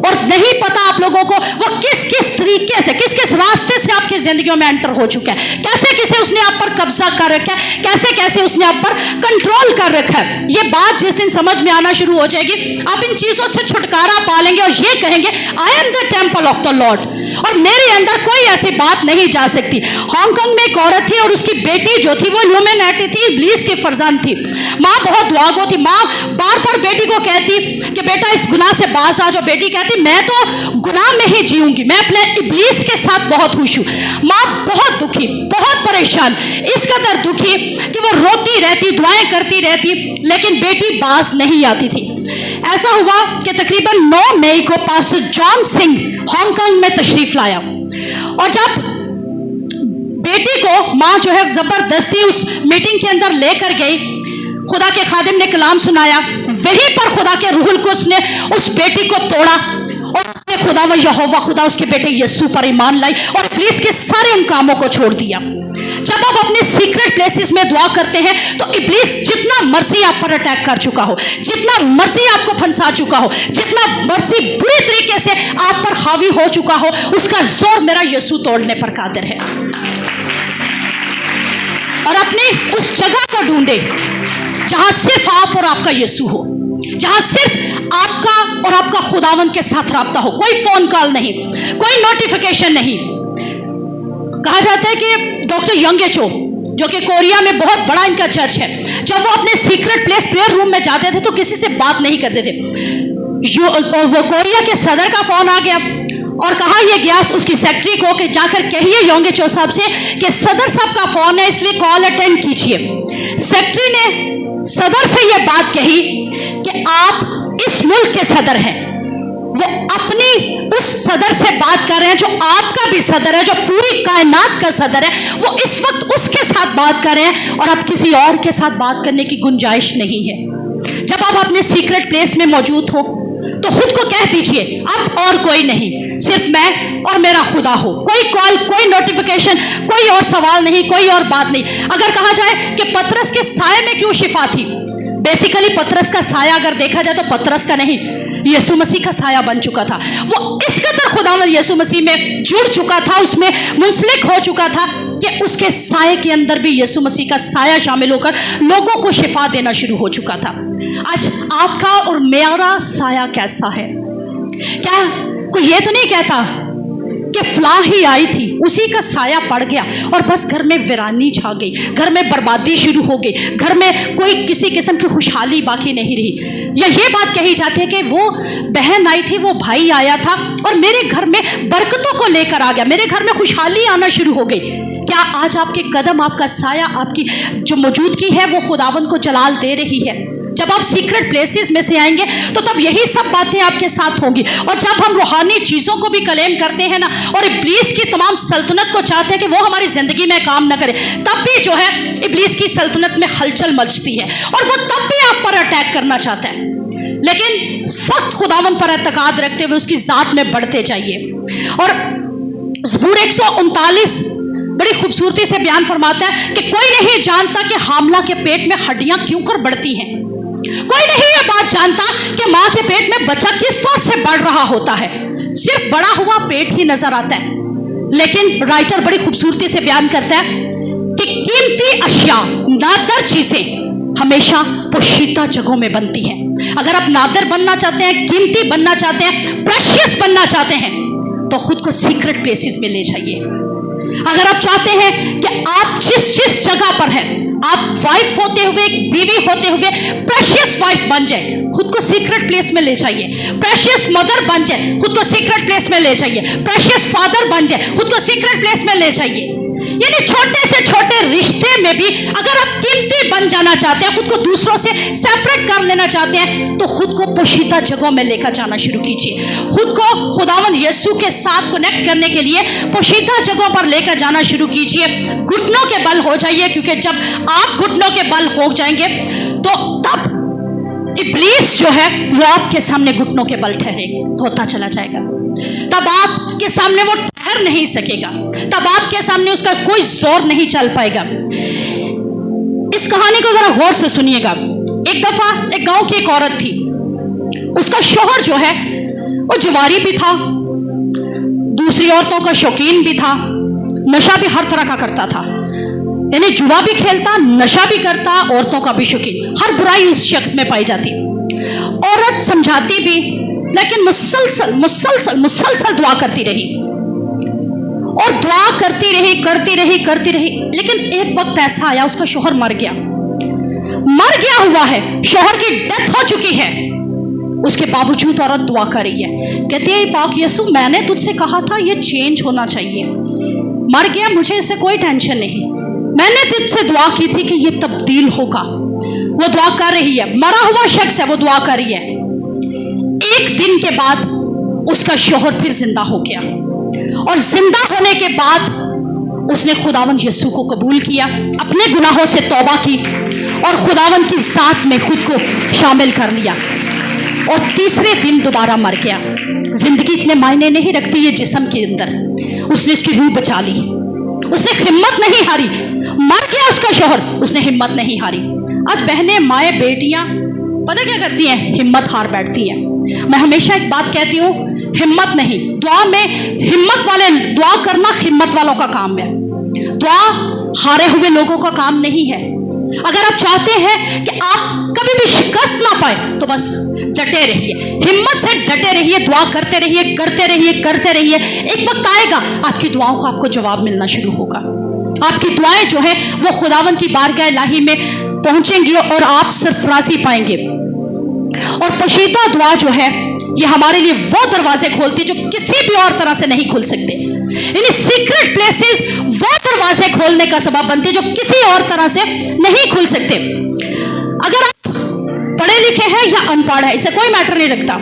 और नहीं पता आप लोगों को वो किस किस तरीके से, किस किस रास्ते से आपकी जिंदगियों में एंटर हो चुका है, कैसे कैसे उसने आप पर कब्जा कर रखा है, कैसे कैसे उसने आप पर कंट्रोल कर रखा है। ये बात जिस दिन समझ में आना शुरू हो जाएगी, आप इन चीजों से छुटकारा पालेंगे और ये कहेंगे I am the temple of the Lord और मेरे अंदर कोई ऐसी बात नहीं जा सकती। हांगकांग में एक औरत थी और उसकी बेटी जो थी वो ल्यूमिनेटी थी, इब्लीस की फर्जंद थी। माँ बहुत दुआगो थी, माँ बार बार बेटी को कहती कि बेटा इस गुनाह से बाज आ जाओ। बेटी कहती मैं तो गुनाह में ही जीऊंगी, मैं अपने इब्लीस के साथ बहुत खुश हूँ। माँ बहुत दुखी, बहुत परेशान, इस कदर दुखी कि वो रोती रहती, दुआएं करती रहती, लेकिन बेटी बाज नहीं आती थी। ऐसा हुआ कि तकरीबन 9 मई को पास्टर जॉन सिंह हांगकांग में तशरीफ लाया और जब बेटी को माँ जो है जबरदस्ती उस मीटिंग के अंदर लेकर गई, खुदा के खादिम ने कलाम सुनाया, वहीं पर खुदा के रूहुल कुद्स ने उस बेटी को तोड़ा और उसने खुदा व यहोवा खुदा उसके बेटे यीशु पर ईमान लाई और पुलिस के सारे उन कामों को छोड़ दिया। जब आप अपने सीक्रेट प्लेसेस में दुआ करते हैं तो इब्लीस जितना मर्जी आप पर अटैक कर चुका हो, जितना मर्जी आपको फंसा चुका हो, जितना मर्जी बुरी तरीके से आप पर हावी हो चुका हो, उसका जोर मेरा यीशु तोड़ने पर कादिर है। और अपनी उस जगह को ढूंढे जहां सिर्फ आप और आपका यीशु हो, जहां सिर्फ आपका और आपका खुदावन के साथ राब्ता हो। कोई फोन कॉल नहीं, कोई नोटिफिकेशन नहीं। कहा जाता है कि डॉक्टर यंगेचो जो कि कोरिया में बहुत बड़ा इनका चर्च है, जब वो अपने सीक्रेट प्लेस प्रेयर रूम में जाते थे तो किसी से बात नहीं करते थे। वो कोरिया के सदर का फोन आ गया और कहा ये गया उसकी सेक्रेटरी को कि जाकर कहिए योंगेचो साहब से कि सदर साहब का फोन है, इसलिए कॉल अटेंड कीजिए। सेक्रेटरी ने सदर से ये बात कही कि आप इस मुल्क के सदर हैं, वो अपनी उस सदर से बात कर रहे हैं जो आपका भी सदर है, जो पूरी कायनात का सदर है, वो इस वक्त उसके साथ बात कर रहे हैं और अब किसी और के साथ बात करने की गुंजाइश नहीं है। जब आप अपने सीक्रेट प्लेस में मौजूद हो तो खुद को कह दीजिए अब और कोई नहीं, सिर्फ मैं और मेरा खुदा हो। कोई कॉल, कोई नोटिफिकेशन, कोई और सवाल नहीं, कोई और बात नहीं। अगर कहा जाए कि पतरस के साये में क्यों शिफा थी, बेसिकली पतरस का साया अगर देखा जाए तो पतरस का नहीं, यीशु मसीह का साया बन चुका था। वो इस कदर खुदावंद यीशु मसीह में जुड़ चुका था, उसमें मुंसलिक हो चुका था कि उसके साये के अंदर भी यीशु मसीह का साया शामिल होकर लोगों को शिफा देना शुरू हो चुका था। आज आपका और मेरा साया कैसा है? क्या कोई ये तो नहीं कहता कि फलां ही आई थी, उसी का साया पड़ गया और बस घर में वीरानी छा गई, घर में बर्बादी शुरू हो गई, घर में कोई किसी किस्म की खुशहाली बाकी नहीं रही। या ये बात कही जाती है कि वो बहन आई थी, वो भाई आया था और मेरे घर में बरकतों को लेकर आ गया, मेरे घर में खुशहाली आना शुरू हो गई। क्या आज आपके कदम, आपका साया, आपकी जो मौजूदगी है वो खुदावंद को जलाल दे रही है? जब आप सीक्रेट प्लेसेस में से आएंगे तो तब यही सब बातें आपके साथ होंगी। और जब हम रूहानी चीज़ों को भी क्लेम करते हैं ना और इब्लीस की तमाम सल्तनत को चाहते हैं कि वो हमारी ज़िंदगी में काम ना करे, तब भी जो है इब्लीस की सल्तनत में हलचल मचती है और वो तब भी आप पर अटैक करना चाहता है। लेकिन फक्त खुदावंद पर एतकाद रखते हुए उसकी ज़ात में बढ़ते जाइए। और ज़बूर 139 बड़ी खूबसूरती से बयान फरमाता है कि कोई नहीं जानता कि हामला के पेट में हड्डियां क्यों कर बढ़ती हैं। कोई नहीं ये बात जानता कि माँ के पेट में बच्चा किस तौर से बढ़ रहा होता है, सिर्फ बड़ा हुआ पेट ही नजर आता है। लेकिन राइटर बड़ी खूबसूरती से बयान करता है कि कीमती अशिया, नादर चीजें हमेशा पोशीदा जगहों में बनती हैं। अगर आप नादर बनना चाहते हैं, कीमती बनना चाहते हैं, प्रेशियस बनना चाहते हैं, तो खुद को सीक्रेट प्लेसेस में ले जाइए। अगर आप चाहते हैं कि आप जिस जगह पर हैं, आप वाइफ होते हुए, बीवी होते हुए प्रेशियस वाइफ बन जाए, खुद को सीक्रेट प्लेस में ले जाइए। प्रेशियस मदर बन जाए, खुद को सीक्रेट प्लेस में ले जाइए। प्रेशियस फादर बन जाए, खुद को सीक्रेट प्लेस में ले जाइए। यानी छोटे से छोटे रिश्ते में भी अगर आप कीमती बन जाना चाहते हैं, खुद को दूसरों से सेपरेट कर लेना चाहते हैं, तो खुद को पोशीदा जगहों में लेकर जाना शुरू कीजिए। खुद को खुदावंद यीशु के साथ कनेक्ट करने के लिए पोशीदा जगहों पर लेकर जाना शुरू कीजिए। घुटनों के बल हो जाइए, क्योंकि जब आप घुटनों के बल हो जाएंगे तो तब इब्लीस जो है वो आपके सामने घुटनों के बल ठहरे होता चला जाएगा। तब आपके सामने वो ठहर नहीं सकेगा, तब आपके सामने उसका कोई जोर नहीं चल पाएगा। इस कहानी को जरा गौर से सुनिएगा। एक दफा एक गांव की एक औरत थी, उसका शौहर जो है वो जुआरी भी था, दूसरी औरतों का शौकीन भी था, नशा भी हर तरह का करता था। यानी जुआ भी खेलता, नशा भी करता, औरतों का भी शौकीन, हर बुराई उस शख्स में पाई जाती। औरत समझाती भी, लेकिन मुसलसल दुआ करती रही और दुआ करती रही। लेकिन एक वक्त ऐसा आया, उसका शौहर मर गया हुआ है, शौहर की डेथ हो चुकी है। उसके बावजूद औरत दुआ कर रही है, कहती है पाक यीशु, मैंने तुझसे कहा था ये चेंज होना चाहिए, मर गया, मुझे इससे कोई टेंशन नहीं, मैंने तुझसे दुआ की थी कि ये तब्दील होगा। वो दुआ कर रही है, मरा हुआ शख्स है, वो दुआ कर रही है। एक दिन के बाद उसका शौहर फिर जिंदा हो गया, और जिंदा होने के बाद उसने खुदावंद यीशु को कबूल किया, अपने गुनाहों से तौबा की और खुदावंद की जात में खुद को शामिल कर लिया, और तीसरे दिन दोबारा मर गया। जिंदगी इतने मायने नहीं रखती ये जिस्म के अंदर। उसने उसकी रूह बचा ली, उसने हिम्मत नहीं हारी। मर गया उसका शौहर, उसने हिम्मत नहीं हारी। आज बहनें, माएँ, बेटियां पता क्या करती हैं? हिम्मत हार बैठती हैं। मैं हमेशा एक बात कहती हूँ, हिम्मत नहीं, दुआ में हिम्मत वाले, दुआ करना हिम्मत वालों का काम है, दुआ हारे हुए लोगों का काम नहीं है। अगर आप चाहते हैं कि आप कभी भी शिकस्त ना पाए, तो बस डटे रहिए, हिम्मत से डटे रहिए, दुआ करते रहिए। एक वक्त आएगा आपकी दुआओं का आपको जवाब मिलना शुरू होगा। आपकी दुआएं जो है वो खुदावंद की बारगाह इलाही में पहुंचेंगी और आप सरफराजी पाएंगे। और पोशीदा दुआ जो है ये हमारे लिए वो दरवाजे खोलती है जो किसी भी और तरह से नहीं खुल सकते। यानी सीक्रेट प्लेसेस वो दरवाजे खोलने का सबब बनती है जो किसी और तरह से नहीं खुल सकते। अगर आप पढ़े लिखे हैं या अनपढ़ है, इसे कोई मैटर नहीं रखता।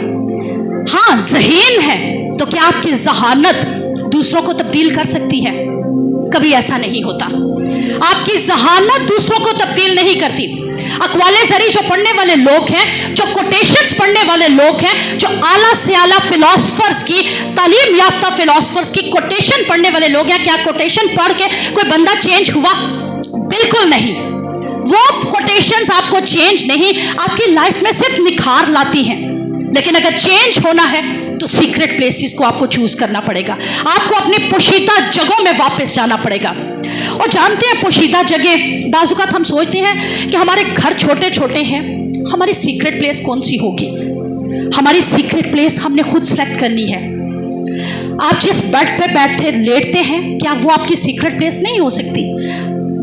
हाँ, ज़हीन है तो क्या आपकी ज़हानत दूसरों को तब्दील कर सकती है? कभी ऐसा नहीं होता। आपकी ज़हानत दूसरों को तब्दील नहीं करती। अक़वाले ज़री जो पढ़ने वाले लोग हैं, जो कोटेशंस पढ़ने वाले लोग हैं, जो आला से आला फिलोसफर्स की, तालीम याफ्ता फिलोसफर्स की कोटेशन पढ़ने वाले लोग हैं, क्या कोटेशन पढ़ के कोई बंदा चेंज हुआ? बिल्कुल नहीं। वो कोटेशंस आपको चेंज नहीं, आपकी लाइफ में सिर्फ निखार लाती हैं। लेकिन अगर चेंज होना है तो सीक्रेट प्लेसेस को आपको चूज करना पड़ेगा, आपको अपनी पोशीदा जगहों में वापस जाना पड़ेगा। और जानते हैं पोशीदा जगह, बाज़-औक़ात हम सोचते हैं कि हमारे घर छोटे छोटे हैं, हमारी सीक्रेट प्लेस कौन सी होगी? हमारी सीक्रेट प्लेस हमने खुद सेलेक्ट करनी है। आप जिस बेड पे बैठे लेटते हैं, क्या वो आपकी सीक्रेट प्लेस नहीं हो सकती?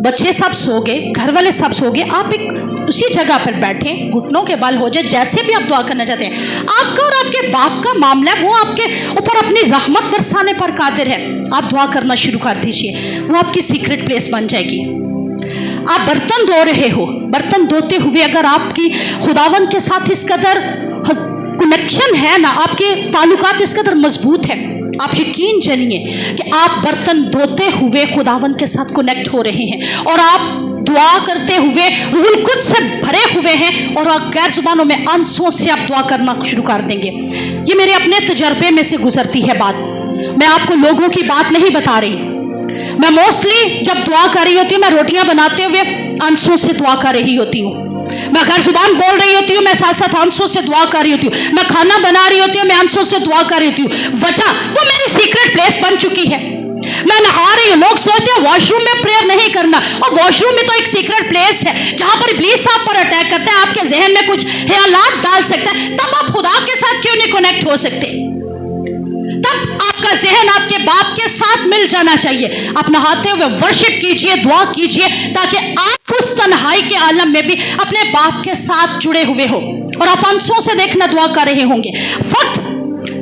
बच्चे सब सो गए, घर वाले सब सो गए, आप एक उसी जगह पर बैठे, घुटनों के बल हो जाए, जैसे भी आप दुआ करना चाहते हैं। आपका और आपके बाप का मामला है, वो आपके ऊपर अपनी रहमत बरसाने पर कादिर है। आप दुआ करना शुरू कर दीजिए, वो आपकी सीक्रेट प्लेस बन जाएगी। आप बर्तन धो रहे हो, बर्तन धोते हुए अगर आपकी खुदावंद के साथ इस कदर कनेक्शन है ना, आपके ताल्लुकात इस कदर मजबूत है, आप यकीन जानिए कि आप बर्तन धोते हुए खुदावंद के साथ कनेक्ट हो रहे हैं, और आप दुआ करते हुए रूहुल कुद्स से भरे हुए हैं, और गैर जुबानों में आंसुओं से आप दुआ करना शुरू कर देंगे। ये मेरे अपने तजर्बे में से गुजरती है बात, मैं आपको लोगों की बात नहीं बता रही, میں موسٹلی جب دعا کر رہی ہوتی ہوں، میں روٹیاں بناتے ہوئے آنسوں سے دعا کر رہی ہوتی ہوں، میں غیر زبان بول رہی ہوتی ہوں، میں ساتھ ساتھ آنسوں سے دعا کر رہی ہوتی ہوں، میں کھانا بنا رہی ہوتی ہوں، میں آنسوں سے دعا کر رہی ہوتی ہوں. وجہ وہ میری سیکرٹ پلیس بن چکی ہے. میں نہا رہی ہوں، لوگ سوچتے ہیں واش روم میں پریئر نہیں کرنا، اور واش روم میں تو ایک سیکرٹ پلیس ہے جہاں پر ابلیس آپ پر اٹیک کرتا ہے، آپ کے ذہن میں کچھ خیالات ڈال سکتا ہے. تب آپ خدا کے ساتھ کیوں نہیں کنیکٹ ہو سکتے؟ تب آپ کا ذہن آپ کے باپ کے ساتھ مل جانا چاہیے. آپ نہاتے ہوئے ورشپ کیجئے، دعا کیجئے، تاکہ آپ اس تنہائی کے عالم میں بھی اپنے باپ کے ساتھ جڑے ہوئے ہو، اور آپ آنسوں سے دیکھنا دعا کر رہے ہوں گے. وقت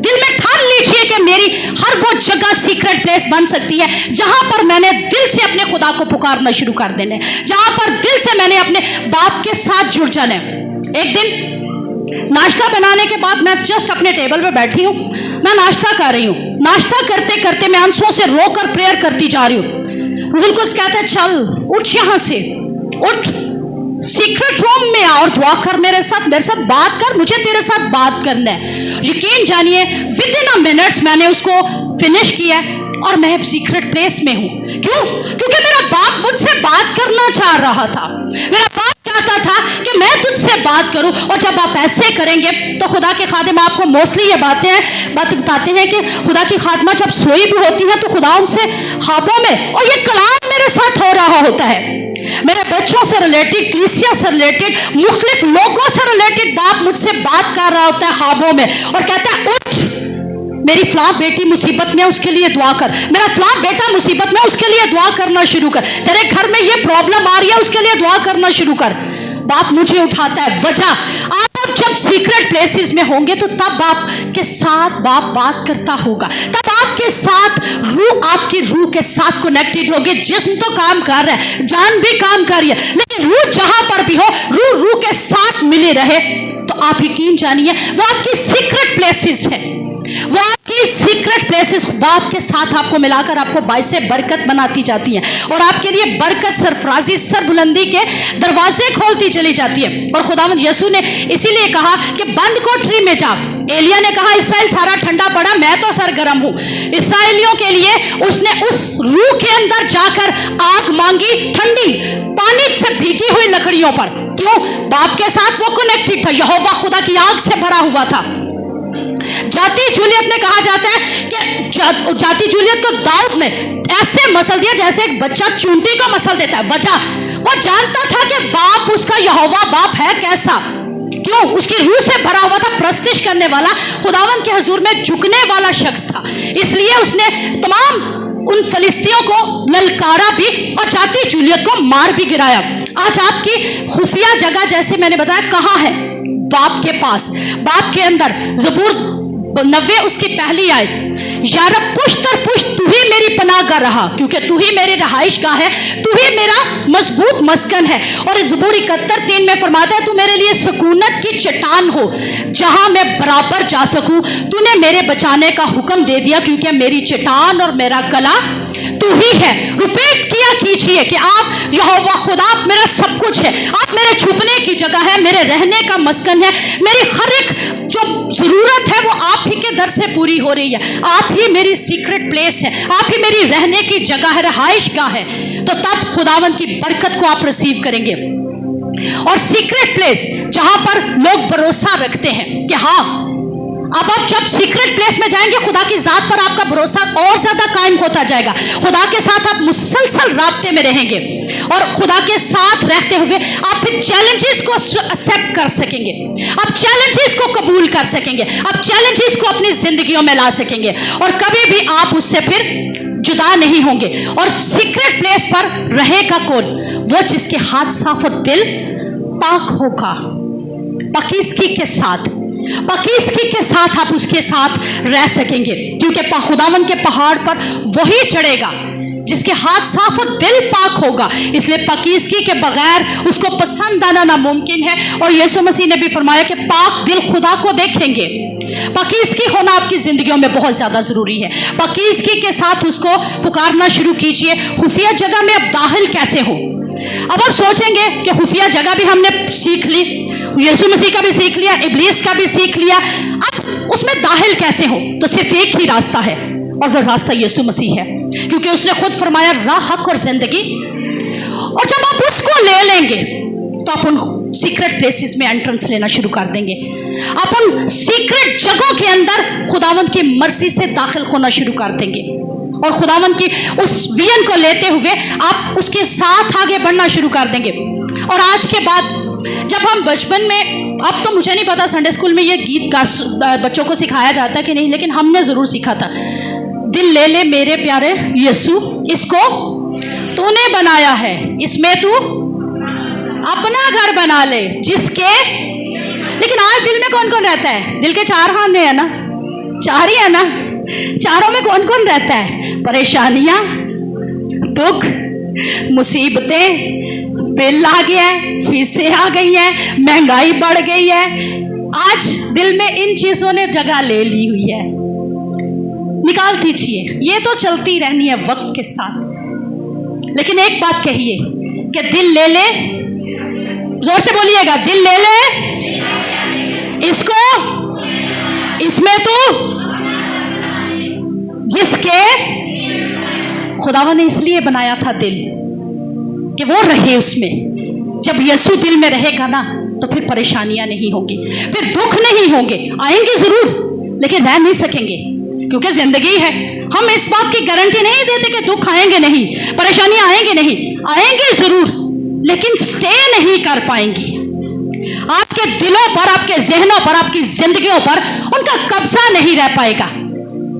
دل میں ٹھان لیجئے کہ میری ہر وہ جگہ سیکرٹ پلیس بن سکتی ہے جہاں پر میں نے دل سے اپنے خدا کو پکارنا شروع کر دینا ہے، جہاں پر دل سے میں نے اپنے باپ کے ساتھ جڑ جانا ہے. ایک دن ناشتہ بنانے کے بعد میں جسٹ اپنے ٹیبل پہ بیٹھی ہوں، میں ناشتہ کر رہی ہوں. ناشتہ کرتے کرتے میں آنسوں سے رو کر پریئر کرتی جا رہی ہوں. روح القدس کہتا ہے چل اٹھ، یہاں سے اٹھ، سیکرٹ روم میں آ اور دعا کر، میرے ساتھ بات کر، مجھے تیرے ساتھ بات کرنا ہے. یقین جانیے ود ان اے منٹس میں نے اس کو فنش کیا اور میں سیکرٹ پلیس میں ہوں. کیوں؟ کیونکہ میرا باپ مجھ سے بات کرنا چاہ رہا تھا. میرا باپ چاہتا تھا کہ میں تجھ سے بات کروں، اور جب آپ ایسے کریں گے تو خدا کے خادم آپ کو موسٹلی یہ بات بتاتے ہیں کہ خدا کی خادمہ جب سوئی بھی ہوتی ہے تو خدا ان سے خوابوں میں، اور یہ کلام میرے ساتھ ہو رہا ہوتا ہے، میرے بچوں سے ریلیٹڈ، کلیسیا سے ریلیٹڈ، مختلف لوگوں سے ریلیٹڈ باپ مجھ سے بات کر رہا ہوتا ہے خوابوں میں، اور کہتا ہے اٹھ، میری فلاں بیٹی مصیبت میں، اس کے لیے دعا کر، میرا فلاں بیٹا مصیبت میں، اس کے لیے دعا کرنا شروع کر، تیرے گھر میں یہ پرابلم آ رہی ہے، اس کے لیے دعا کرنا شروع کر. باپ مجھے اٹھاتا ہے. وجہ آپ جب سیکرٹ پلیسز میں ہوں گے تو تب آپ کے ساتھ باپ بات کرتا ہوگا، تب آپ کے ساتھ روح، آپ کی روح کے ساتھ کنیکٹڈ ہوگی. جسم تو کام کر رہا ہے، جان بھی کام کر رہی ہے، لیکن روح جہاں پر بھی ہو، روح کے ساتھ ملے رہے تو آپ یقین جانیے وہ آپ کی سیکرٹ پلیسز ہے، وہ آپ کی سیکرٹ پلیسز باپ کے ساتھ آپ کو ملا کر آپ کو باعث برکت بناتی جاتی ہیں، اور آپ کے لیے برکت، سرفرازی، سربلندی کے دروازے کھولتی چلی جاتی ہے. اور خداوند یسوع نے اسی لیے کہا کہ بند کوٹری میں جا. ایلیا نے کہا اسرائیل سارا ٹھنڈا پڑا، میں تو سرگرم ہوں. اسرائیلیوں کے لیے اس نے اس روح کے اندر جا کر آگ مانگی، ٹھنڈی پانی سے بھیگی ہوئی لکڑیوں پر. کیوں؟ باپ کے ساتھ وہ کنیکٹڈ تھا، یہوہ خدا کی آگ سے بھرا ہوا تھا. جاتی جولیت میں کہا جاتا ہے کہ جاتی جولیت کو داؤد نے ایسے مسل دیا جیسے ایک بچہ چونٹی کو مسل دیتا ہے. وجہ وہ جانتا تھا کہ باپ اس کا یہوہ باپ ہے کیسا. کیوں؟ اس کی روح سے بھرا ہوا تھا، پرستش کرنے والا، خداوند کے حضور میں جھکنے والا شخص تھا. اس لیے اس نے تمام ان فلسطینیوں کو للکارا بھی اور جاتی جولیت کو مار بھی گرایا. آج آپ کی خفیہ جگہ جیسے میں نے بتایا کہاں ہے؟ باپ کے پاس، باپ کے اندر. زبور 90 اس کی پہلی آیت، یا رب پشت در پشت تو ہی میری پناہ گاہ رہا، کیونکہ تو ہی میری رہائش گاہ ہے، تو ہی میرا مضبوط مسکن ہے. اور زبور 71:3 میں فرماتا ہے تو میرے لیے سکونت کی چٹان ہو جہاں میں برابر جا سکوں. تو نے میرے بچانے کا حکم دے دیا کیونکہ میری چٹان اور میرا کلا تو ہی ہے. ریپیٹ کیا کیجئے کہ آپ یہوہ خدا میرا سب کچھ ہے، آپ میرے چھپنے کی جگہ ہے، میرے رہنے کا مسکن ہے، میری ہر ایک جو ضرورت ہے وہ آپ ہی کے در سے پوری ہو رہی ہے، آپ ہی میری سیکرٹ پلیس ہے، آپ ہی میری رہنے کی جگہ ہے، رہائش گاہ ہے. تو تب خداوند کی برکت کو آپ ریسیو کریں گے. اور سیکرٹ پلیس جہاں پر لوگ بھروسہ رکھتے ہیں کہ ہاں اب آپ جب سیکرٹ پلیس میں جائیں گے خدا کی ذات پر آپ کا بھروسہ اور زیادہ قائم ہوتا جائے گا. خدا کے ساتھ آپ مسلسل رابطے میں رہیں گے، اور خدا کے ساتھ رہتے ہوئے آپ پھر چیلنجز کو ایکسیپٹ کر سکیں گے، آپ چیلنجز کو قبول کر سکیں گے، آپ چیلنجز کو اپنی زندگیوں میں لا سکیں گے، اور کبھی بھی آپ اس سے پھر جدا نہیں ہوں گے. اور سیکرٹ پلیس پر رہے گا کون؟ وہ جس کے ہاتھ صاف اور دل پاک ہوگا. پاکیزگی کے ساتھ، پاکیزگی کے ساتھ آپ اس کے ساتھ رہ سکیں گے، کیونکہ خداوند کے پہاڑ پر وہی چڑھے گا جس کے ہاتھ صاف اور دل پاک ہوگا. اس لیے پاکیزگی کے بغیر اس کو پسند آنا ناممکن ہے. اور یسوع مسیح نے بھی فرمایا کہ پاک دل خدا کو دیکھیں گے. پاکیزگی ہونا آپ کی زندگیوں میں بہت زیادہ ضروری ہے. پاکیزگی کے ساتھ اس کو پکارنا شروع کیجئے. خفیہ جگہ میں اب داخل کیسے ہو؟ اب آپ سوچیں گے کہ خفیہ جگہ بھی ہم نے سیکھ لی، یسوع مسیح کا بھی سیکھ لیا، ابلیس کا بھی سیکھ لیا، اب اس میں داخل کیسے ہو؟ تو صرف ایک ہی راستہ ہے، और वो रास्ता यीशु मसीह है, क्योंकि उसने खुद फरमाया राह, हक और जिंदगी। और जब आप उसको ले लेंगे तो आप उन सीक्रेट प्लेसेस में एंट्रेंस लेना शुरू कर देंगे। आप उन सीक्रेट जगहों के अंदर खुदावंद की मर्जी से दाखिल होना शुरू कर देंगे, और खुदावंद की उस विजन को लेते हुए आप उसके साथ आगे बढ़ना शुरू कर देंगे। और आज के बाद जब हम बचपन में, अब तो मुझे नहीं पता संडे स्कूल में ये गीत बच्चों को सिखाया जाता कि नहीं, लेकिन हमने ज़रूर सीखा था, दिल ले ले मेरे प्यारे यीशु, इसको तूने बनाया है, इसमें तू अपना घर बना ले जिसके। लेकिन आज दिल में कौन कौन रहता है? दिल के चार खाने हैं ना, चार ही है ना, चारों में कौन कौन रहता है? परेशानियां, दुख, मुसीबतें, बिल आ गया है, फीसें आ गई हैं, महंगाई बढ़ गई है। आज दिल में इन चीजों ने जगह ले ली हुई है। निकाल दीजिए, ये तो चलती रहनी है वक्त के साथ। लेकिन एक बात कहिए कि दिल ले ले, जोर से बोलिएगा, दिल ले ले इसको, इसमें तू जिसके खुदावन ने इसलिए बनाया था दिल कि वो रहे उसमें। जब यीशु दिल में रहेगा ना तो फिर परेशानियां नहीं होंगी, फिर दुख नहीं होंगे, आएंगे जरूर लेकिन रह नहीं सकेंगे, क्योंकि जिंदगी है। हम इस बात की गारंटी नहीं देते कि दुख आएंगे नहीं, परेशानियां आएंगे नहीं, आएंगे जरूर लेकिन स्टे नहीं कर पाएंगी। आपके दिलों पर, आपके जहनों पर, आपकी जिंदगियों पर उनका कब्जा नहीं रह पाएगा,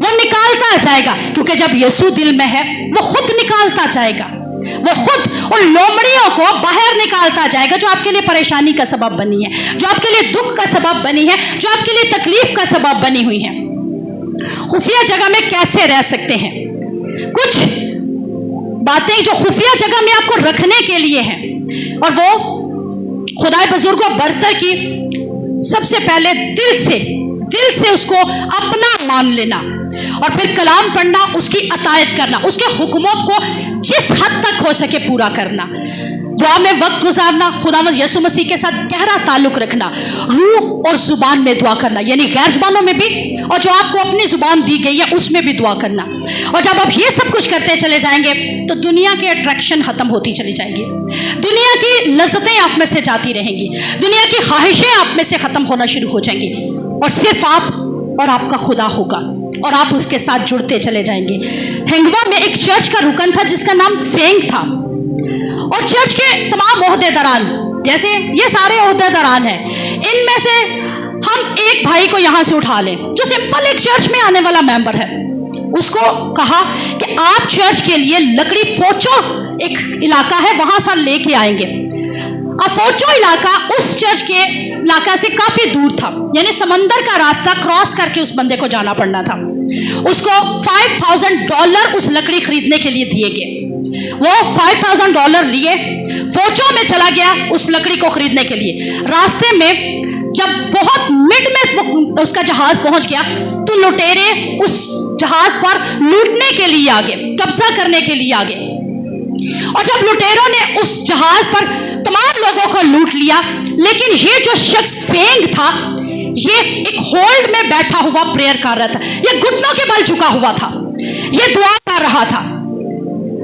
वो निकालता जाएगा, क्योंकि जब यीशु दिल में है वो खुद निकालता जाएगा, वो खुद उन लोमड़ियों को बाहर निकालता जाएगा जो आपके लिए परेशानी का सबब बनी है, जो आपके लिए दुख का सबब बनी है, जो आपके लिए तकलीफ का सबब बनी हुई है। खुफिया जगह में कैसे रह सकते हैं? कुछ बातें जो खुफिया जगह में आपको रखने के लिए हैं, और वो खुदाए बुजुर्गों बरतर की सबसे पहले दिल से उसको अपना मान लेना, और फिर कलाम पढ़ना, उसकी अतायत करना, उसके हुक्मों को जिस हद तक हो सके पूरा करना, दुआ में वक्त गुजारना, खुदावंद यीशु मसीह के साथ गहरा ताल्लुक रखना, रूह और जुबान में दुआ करना, यानी गैर जुबानों में भी और जो आपको अपनी जुबान दी गई है उसमें भी दुआ करना। और जब आप ये सब कुछ करते चले जाएंगे तो दुनिया के अट्रैक्शन खत्म होती चली जाएंगी, दुनिया की लज्जतें आप में से जाती रहेंगी, दुनिया की ख्वाहिशें आप में से खत्म होना शुरू हो जाएंगी, और सिर्फ आप और आपका खुदा होगा, और आप उसके साथ जुड़ते चले जाएंगे। हेंगवा में एक चर्च का रुकन था जिसका नाम फेंग था, और चर्च के तमाम ओहदेदारान, जैसे ये सारे ओहदेदारान हैं, इनमें से हम एक भाई को यहाँ से उठा लें जो सिंपल एक चर्च में आने वाला मेंबर है। उसको कहा कि आप चर्च के लिए लकड़ी फोचो एक इलाका है वहाँ से लेके आएंगे। अब फोचो इलाका उस चर्च के इलाका से काफ़ी दूर था, यानी समंदर का रास्ता क्रॉस करके उस बंदे को जाना पड़ना था। उसको $5,000 उस लकड़ी खरीदने के लिए दिए गए। वो $5,000 लिए फोचो में चला गया उस लकड़ी को खरीदने के लिए। रास्ते में जब बहुत मिड में उसका जहाज पहुंच गया तो लुटेरे उस जहाज पर लूटने के लिए आ गए, कब्जा करने के लिए आ गए। और जब लुटेरों ने उस जहाज पर तमाम लोगों को लूट लिया, लेकिन ये जो शख्स फेंग था ये एक होल्ड में बैठा हुआ प्रेयर कर रहा था, ये घुटनों के बल झुका हुआ था, ये दुआ कर रहा था।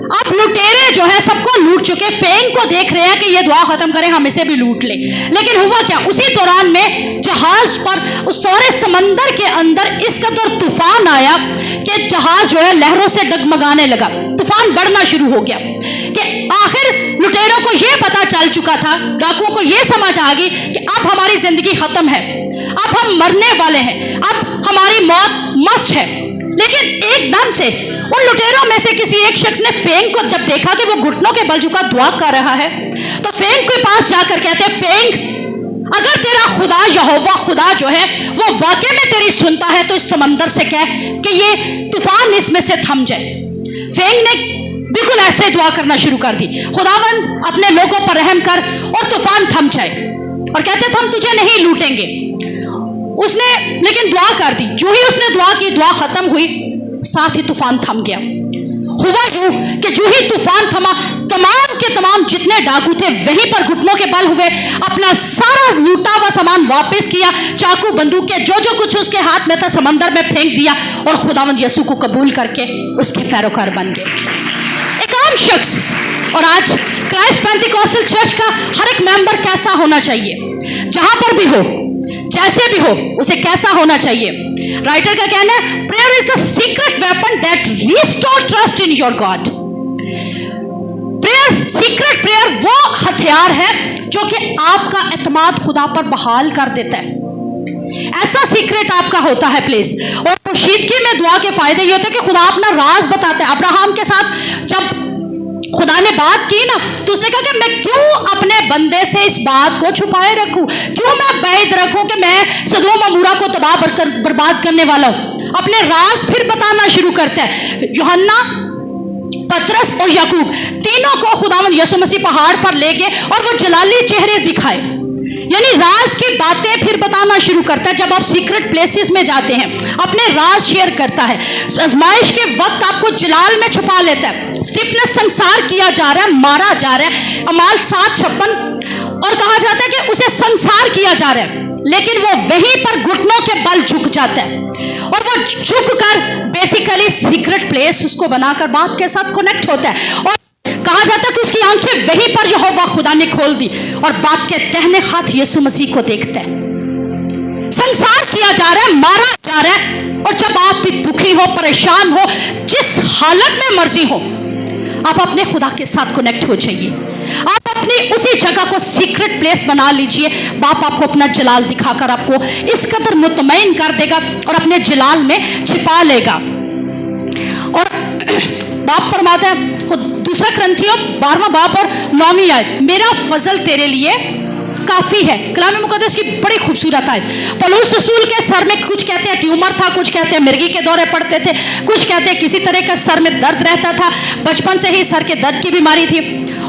अब लुटेरे जो है सबको लूट चुके, फेंग को देख रहे हैं कि ये दुआ खत्म करें, हम इसे भी लूट ले। लेकिन हुआ क्या, उसी दौरान में जहाज पर उस सारे समंदर के अंदर इस कदर तूफान आया कि जहाज जो है लहरों से डगमगाने लगा, तूफान बढ़ना शुरू हो गया कि आखिर लुटेरों को यह पता चल चुका था, डाकुओं को यह समझ आ गई कि अब हमारी जिंदगी खत्म है, अब हम मरने वाले हैं, अब हमारी मौत मस्त है। लेकिन एकदम से उन लुटेरों में से किसी एक शख्स ने फेंग को जब देखा कि वो घुटनों के बल झुका दुआ कर रहा है, तो फेंग के पास जाकर कहते हैं, फेंग अगर तेरा खुदा यहोवा खुदा जो है वो वाकई में तेरी सुनता है तो इस समंदर से कह कि ये तूफान इसमें से थम जाए। फेंग ने बिल्कुल ऐसे दुआ करना शुरू कर दी, खुदावंद अपने लोगों पर रहम कर और तूफान थम जाए। और कहते थे हम तुझे नहीं लूटेंगे। उसने लेकिन दुआ कर दी, जो ही उसने दुआ की, दुआ खत्म हुई, साथ ही तूफान थम गया। हुआ यूं कि जो ही तूफान थमा, तमाम के तमाम जितने डाकू थे वहीं पर घुटनों के बल हुए, अपना सारा लूटा हुआ सामान वापस किया, चाकू बंदूक के जो जो कुछ उसके हाथ में था समंदर में फेंक दिया और खुदावंद यीशु को कबूल करके उसके पैरोकार बन गए, एक आम शख्स। और आज क्राइस्ट पेंटिकॉस्टल चर्च का हर एक मेंबर कैसा होना चाहिए, जहां पर भी हो, जैसे भी हो, उसे कैसा होना चाहिए। राइटर का कहना है, prayer is the secret weapon that restore trust in your God. Prayer, secret prayer वो हथियार है जो कि आपका एतमाद खुदा पर बहाल कर देता है। ऐसा सीक्रेट आपका होता है प्लीज। और पोशीदगी में दुआ के फायदे ये होते हैं कि खुदा अपना राज बताता है। अब्राहम के साथ जब खुदा ने बात की ना, तो उसने कहा कि मैं क्यों अपने बंदे से इस बात को छुपाए रखूं, क्यों मैं बैद रखूं कि मैं सदोम अमूरा को तबाह बर्बाद करने वाला हूं। अपने राज फिर बताना शुरू करता है। यूहन्ना, पतरस और याकूब तीनों को खुदावंद यीशु मसीह पहाड़ पर ले गए और वो जलाली चेहरे दिखाए, यानी राज की बातें फिर बताना शुरू करता है। जब आप सीक्रेट प्लेसेस में जाते हैं अपने राज शेयर करता है। आजमाइश के वक्त आपको जलाल में छुपा लेता है। स्टिफनेस संसार किया जा रहा है, मारा जा रहा है, अमाल 7:56 और कहा जाता है कि उसे संसार किया जा रहा है, लेकिन वो वहीं पर घुटनों के बल झुक जाता है और वो झुक कर बेसिकली सीक्रेट प्लेस उसको बनाकर बाप के साथ कनेक्ट होता है। और कहा जाता है कि उसकी आंखें वहीं पर यहोवा खुदा ने खोल दी और बाप के टहने हाथ यीशु मसीह को देखता है। संसार किया जा रहा है, मारा जा रहा है, और जब आप भी दुखी हो, परेशान हो, जिस हालत में मर्जी हो, आप अपने खुदा के साथ कनेक्ट हो जाइए। आप अपनी उसी जगह को सीक्रेट प्लेस बना लीजिए। बाप आपको अपना जलाल दिखाकर आपको इस कदर मुतमईन कर देगा और अपने जलाल में छिपा लेगा। और बाप फरमाता है दूसरा ग्रंथियों 12वां बाप और 9वीं आयत, मेरा फजल तेरे लिए काफी है। कलाम मुकद्दस की बड़ी खूबसूरत आयत। पौलुस रसूल के सर में कुछ कहते हैं ट्यूमर था, कुछ कहते हैं मिर्गी के दौरे पड़ते थे, कुछ कहते हैं किसी तरह का सर में दर्द रहता था, बचपन से ही सर के दर्द की बीमारी थी।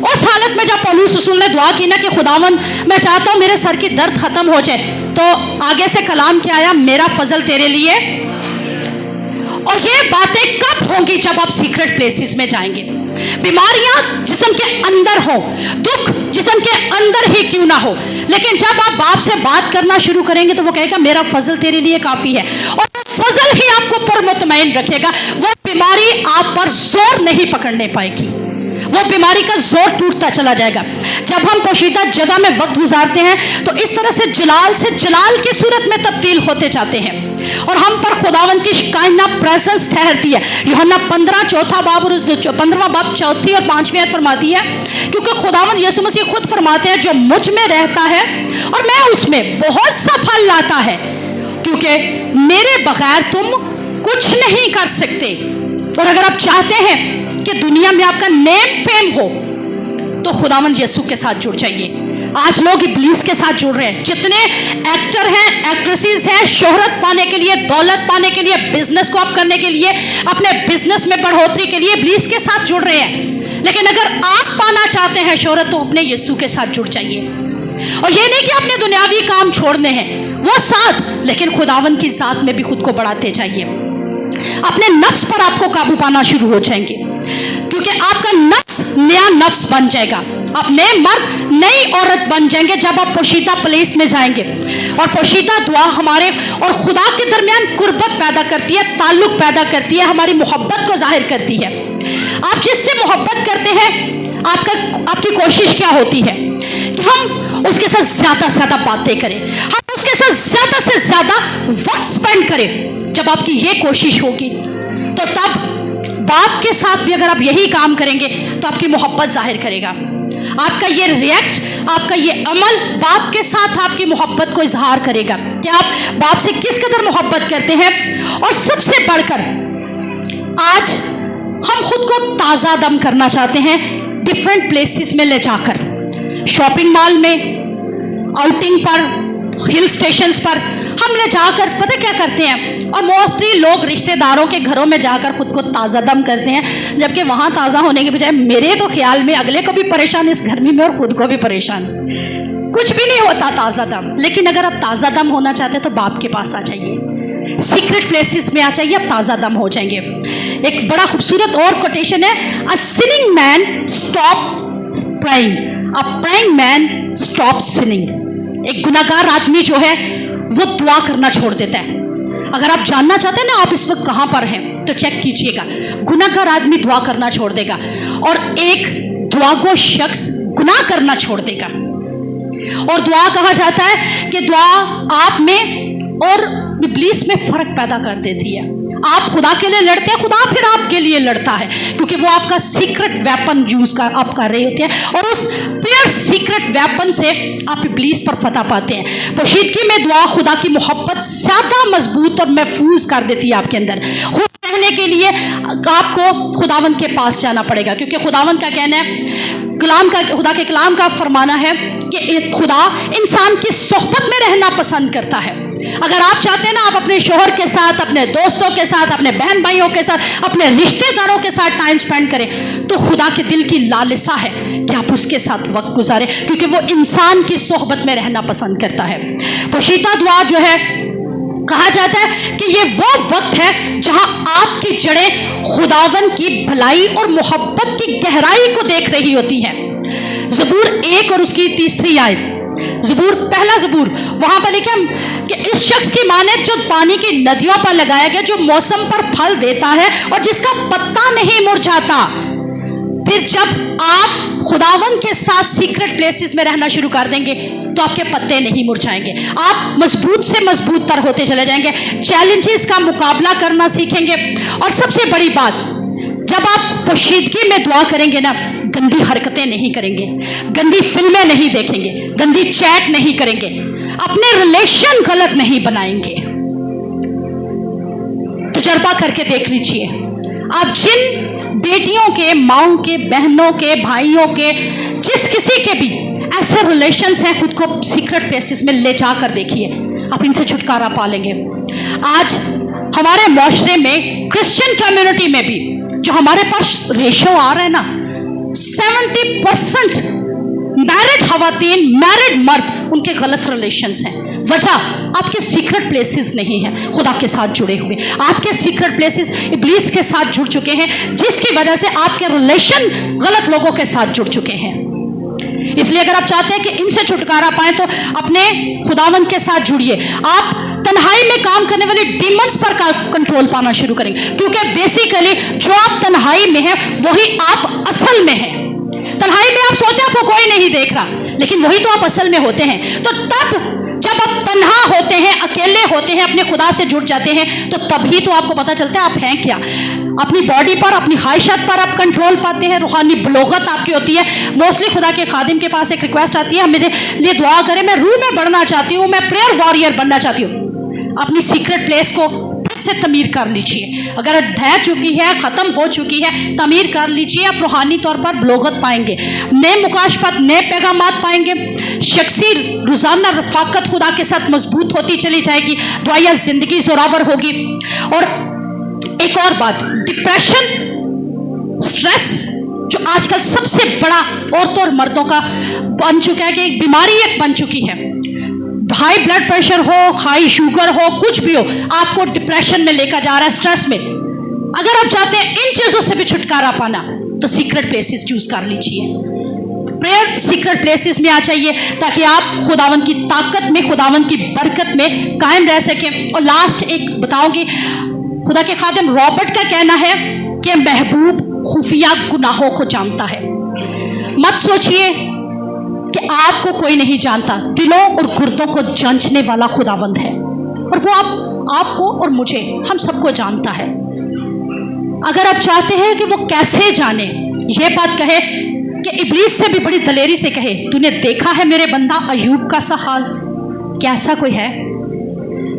उस हालत में जब पौलुस रसूल ने दुआ की ना कि खुदावन मैं चाहता हूं मेरे सर की दर्द खत्म हो जाए, तो आगे से कलाम क्या आया, मेरा फजल तेरे लिए। और ये बातें कब होंगी, जब आप सीक्रेट प्लेसेस में जाएंगे। बीमारियां जिस्म के अंदर हो, दुख जिस्म के अंदर ही क्यों ना हो, लेकिन जब आप बाप से बात करना शुरू करेंगे तो वो कहेगा मेरा फजल तेरे लिए काफी है, और फजल ही आपको पुरमुतमईन रखेगा। वो बीमारी आप पर जोर नहीं पकड़ने पाएगी, वो बीमारी का जोर टूटता चला जाएगा। जब हम पोशीदा जगह में वक्त गुजारते हैं तो इस तरह से जलाल की सूरत में तब्दील होते जाते हैं और हम पर खुदावन की कायना प्रेजेंस ठहरती है। यूहन्ना 15वां बाब 4 और 5वीं आयत फरमाती है, क्योंकि खुदावन यीशु मसीह खुद फरमाते हैं जो मुझ में रहता है और मैं उसमें बहुत सा फल लाता है, क्योंकि मेरे बगैर तुम कुछ नहीं कर सकते। और अगर आप चाहते हैं कि दुनिया में आपका नेम फेम हो तो खुदावंद यीशु के साथ जुड़ जाइए। आज लोग इब्लीस के साथ जुड़ रहे हैं। जितने एक्टर हैं, एक्ट्रेसेस हैं, शोहरत पाने के लिए, दौलत पाने के लिए, बिजनेस को अप करने के लिए, अपने बिजनेस में बढ़ोतरी के लिए इब्लीस के साथ जुड़ रहे हैं। लेकिन अगर आप पाना चाहते हैं शोहरत, तो अपने यीशु के साथ जुड़ जाइए। और ये नहीं कि अपने दुनियावी काम छोड़ने हैं, वो साथ, लेकिन खुदावंद की जात में भी खुद को बढ़ाते जाइए। अपने नफ्स पर आपको काबू पाना शुरू हो जाएंगे, क्योंकि आपका नफ्स नया नफ्स बन जाएगा। आप नए मर्द, नई औरत बन जाएंगे जब आप पोशीदा प्लेस में जाएंगे। और पोशीदा दुआ हमारे और खुदा के दरमियान कुर्बत पैदा करती है, ताल्लुक पैदा करती है, हमारी मोहब्बत को जाहिर करती है। आप जिससे मोहब्बत करते हैं, आपकी कोशिश क्या होती है कि हम उसके साथ ज्यादा से ज्यादा बातें करें, हम उसके साथ ज्यादा से ज्यादा वक्त स्पेंड करें। जब आपकी ये कोशिश होगी तो तब बाप के साथ भी अगर आप यही काम करेंगे तो आपकी मोहब्बत जाहिर करेगा। आपका ये रिएक्ट, आपका ये अमल बाप के साथ आपकी मोहब्बत को इजहार करेगा कि आप बाप से किस कदर मोहब्बत करते हैं। और सबसे बढ़कर आज हम खुद को ताज़ा दम करना चाहते हैं, डिफरेंट प्लेसेस में ले जाकर, शॉपिंग मॉल में, आउटिंग पर, हिल स्टेशंस पर हम ले जाकर पता क्या करते हैं। और मोस्टली लोग रिश्तेदारों के घरों में जाकर खुद को ताज़ा दम करते हैं, जबकि वहाँ ताज़ा होने के बजाय मेरे तो ख्याल में अगले को भी परेशान इस गर्मी में और खुद को भी परेशान, कुछ भी नहीं होता ताज़ा दम। लेकिन अगर आप ताज़ा दम होना चाहते हैं तो बाप के पास आ जाइए। सीक्रेट प्लेसेस में आ जाइए, आप ताज़ा दम हो जाएंगे। एक बड़ा खूबसूरत और कोटेशन है, अ सिनिंग मैन स्टॉप प्रेइंग, अ प्रेइंग मैन स्टॉप सिनिंग। एक गुनाहगार आदमी जो है वो दुआ करना छोड़ देता है। अगर आप जानना चाहते हैं ना आप इस वक्त कहाँ पर हैं, तो चेक कीजिएगा, गुनाहगार आदमी दुआ करना छोड़ देगा और एक दुआगो शख्स गुनाह करना छोड़ देगा। और दुआ कहा जाता है कि दुआ आप में और इब्लीस में फर्क पैदा कर देती है। आप खुदा के लिए लड़ते हैं, खुदा फिर आपके लिए लड़ता है, क्योंकि वो आपका सीक्रेट वेपन यूज आप कर रहे होते हैं और उस प्योर सीक्रेट वेपन से आप इब्लीस पर फतह पाते हैं। पोशीदगी में दुआ खुदा की मोहब्बत ज्यादा मजबूत और महफूज कर देती है आपके अंदर। खुद रहने के लिए आपको खुदावंद के पास जाना पड़ेगा, क्योंकि खुदावंद का कहना है, खुदा के कलाम का फरमाना है कि खुदा इंसान की सोहबत में रहना पसंद करता है। अगर आप चाहते हैं ना आप अपने शोहर के साथ, अपने दोस्तों के साथ, अपने बहन भाइयों के साथ, अपने रिश्तेदारों के साथ टाइम स्पेंड करें, तो खुदा के दिल की लालसा है कि आप उसके साथ वक्त गुजारें, क्योंकि वो इंसान की सोहबत में रहना पसंद करता है। पोशीदा दुआ जो है, कहा जाता है कि ये वो वक्त है जहां आपकी जड़ें खुदावन की भलाई और मोहब्बत की गहराई को देख रही होती हैं। ज़बूर 1 और उसकी 3 आयत, ज़बूर पहला ज़बूर, वहां पर लिखा कि इस शख्स की माने जो पानी की नदियों पर लगाया गया, जो मौसम पर फल देता है और जिसका पत्ता नहीं मुरझाता। फिर जब आप खुदावन के साथ सीक्रेट प्लेसेस में रहना शुरू कर देंगे तो आपके पत्ते नहीं मुरझाएंगे, आप मजबूत से मजबूत तर होते चले जाएंगे, चैलेंजेस का मुकाबला करना सीखेंगे। और सबसे बड़ी बात, जब आप पोशीदगी में दुआ करेंगे ना, गंदी हरकतें नहीं करेंगे, गंदी फिल्में नहीं देखेंगे, गंदी चैट नहीं करेंगे, अपने रिलेशन गलत नहीं बनाएंगे। तजर्बा करके देख लीजिए, आप जिन बेटियों के, माओं के, बहनों के, भाइयों के, जिस किसी के भी ऐसे रिलेशंस हैं, खुद को सीक्रेट प्लेसेस में ले जाकर देखिए, आप इनसे छुटकारा पा लेंगे। आज हमारे माशरे में, क्रिश्चियन कम्युनिटी में भी जो हमारे पास रेशो आ रहा है ना, 70% मैरिड खवातीन, मैरिड मर्द, उनके गलत रिलेशंस हैं। वजह आपके सीक्रेट प्लेसेस नहीं हैं खुदा के साथ जुड़े हुए, आपके सीक्रेट प्लेसेस इब्लीस के साथ जुड़ चुके हैं, जिसकी वजह से आपके रिलेशन गलत लोगों के साथ जुड़ चुके हैं। इसलिए अगर आप चाहते हैं कि इनसे छुटकारा पाएं तो अपने खुदावंद के साथ जुड़िए। आप तन्हाई में काम करने वाले डीमंस पर कंट्रोल पाना शुरू करेंगे, क्योंकि बेसिकली जो आप तन्हाई में हैं वही आप असल में हैं। तन्हाई में आप सोचते हैं आपको कोई नहीं देख रहा, लेकिन वही तो आप असल में होते हैं। तो तब जब आप तन्हा होते हैं, अकेले होते हैं, अपने खुदा से जुड़ जाते हैं, तो तभी तो आपको पता चलता है आप हैं क्या। अपनी बॉडी पर, अपनी ख्वाहिशात पर आप कंट्रोल पाते हैं, रूहानी बलोगत आपकी होती है। मोस्टली खुदा के खादिम के पास एक रिक्वेस्ट आती है, मेरे लिए दुआ करें, मैं रूह में बढ़ना चाहती हूँ, मैं प्रेयर वॉरियर बनना चाहती हूँ। अपनी सीक्रेट प्लेस को फिर से तमीर कर लीजिए, अगर ढह चुकी है, ख़त्म हो चुकी है, तमीर कर लीजिए, आप रूहानी तौर पर बलोगत पाएंगे, नए मुकाशफत, नए पैगामात पाएंगे, शख्सी रोज़ाना रफ़ाकत खुदा के साथ मजबूत होती चली जाएगी, दुआया ज़िंदगी ज़ोरावर होगी। और एक और बात, डिप्रेशन, स्ट्रेस, जो आजकल सबसे बड़ा औरतों और मर्दों का बन चुका है कि एक बीमारी एक बन चुकी है। हाई ब्लड प्रेशर हो, हाई शुगर हो, कुछ भी हो, आपको डिप्रेशन में लेकर जा रहा है, स्ट्रेस में। अगर आप चाहते हैं इन चीज़ों से भी छुटकारा पाना, तो सीक्रेट प्लेसेस चूज कर लीजिए। प्रेयर सीक्रेट प्लेसेस में आ जाइए, ताकि आप खुदावन की ताकत में, खुदावन की बरकत में कायम रह सकें। और लास्ट एक बताऊंगी, खुदा के खादिम रॉबर्ट का कहना है कि महबूब खुफिया गुनाहों को जानता है। मत सोचिए कि आपको कोई नहीं जानता, दिलों और गुर्दों को जांचने वाला खुदावंद है, और वो आपको और मुझे, हम सबको जानता है। अगर आप चाहते हैं कि वो कैसे जाने, ये बात कहे कि इब्लीस से भी बड़ी दलेरी से कहे, तूने देखा है मेरे बंदा अयूब का सा हाल, क्या ऐसा कोई है?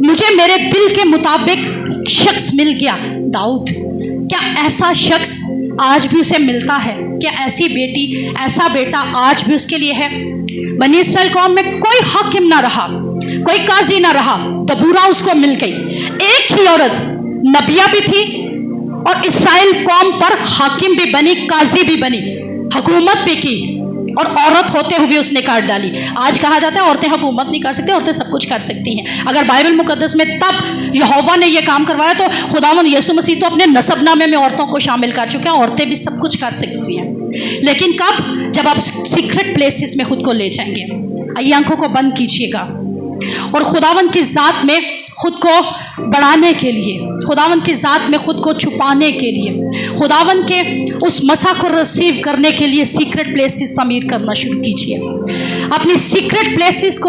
मुझे मेरे दिल के मुताबिक शख्स मिल गया, दाऊद। क्या ऐसा शख्स आज भी उसे मिलता है? क्या ऐसी बेटी, ऐसा बेटा आज भी उसके लिए है? बनी इस्राएल कौम में कोई हाकिम ना रहा, कोई काजी ना रहा, दबूरा उसको मिल गई। एक ही औरत नबिया भी थी और इस्राएल कौम पर हाकिम भी बनी, काजी भी बनी, हुकूमत भी की। اور عورت ہوتے ہوئے اس نے کاٹ ڈالی. آج کہا جاتا ہے عورتیں حکومت نہیں کر سکتی, عورتیں سب کچھ کر سکتی ہیں. اگر بائبل مقدس میں تب یہوہ نے یہ کام کروایا تو خداوند یسوع مسیح تو اپنے نسب نامے میں عورتوں کو شامل کر چکے ہیں. عورتیں بھی سب کچھ کر سکتی ہیں, لیکن کب؟ جب آپ سیکرٹ پلیسز میں خود کو لے جائیں گے. آئیے آنکھوں کو بند کیجیے گا اور خداوند کی ذات میں خود کو بڑھانے کے لیے, خداوند کی ذات میں خود کو چھپانے کے لیے, خداوند کے اس مسا کو ریسیو کرنے کے لیے سیکرٹ پلیسز تعمیر کرنا شروع کیجیے. اپنی سیکرٹ پلیسز کو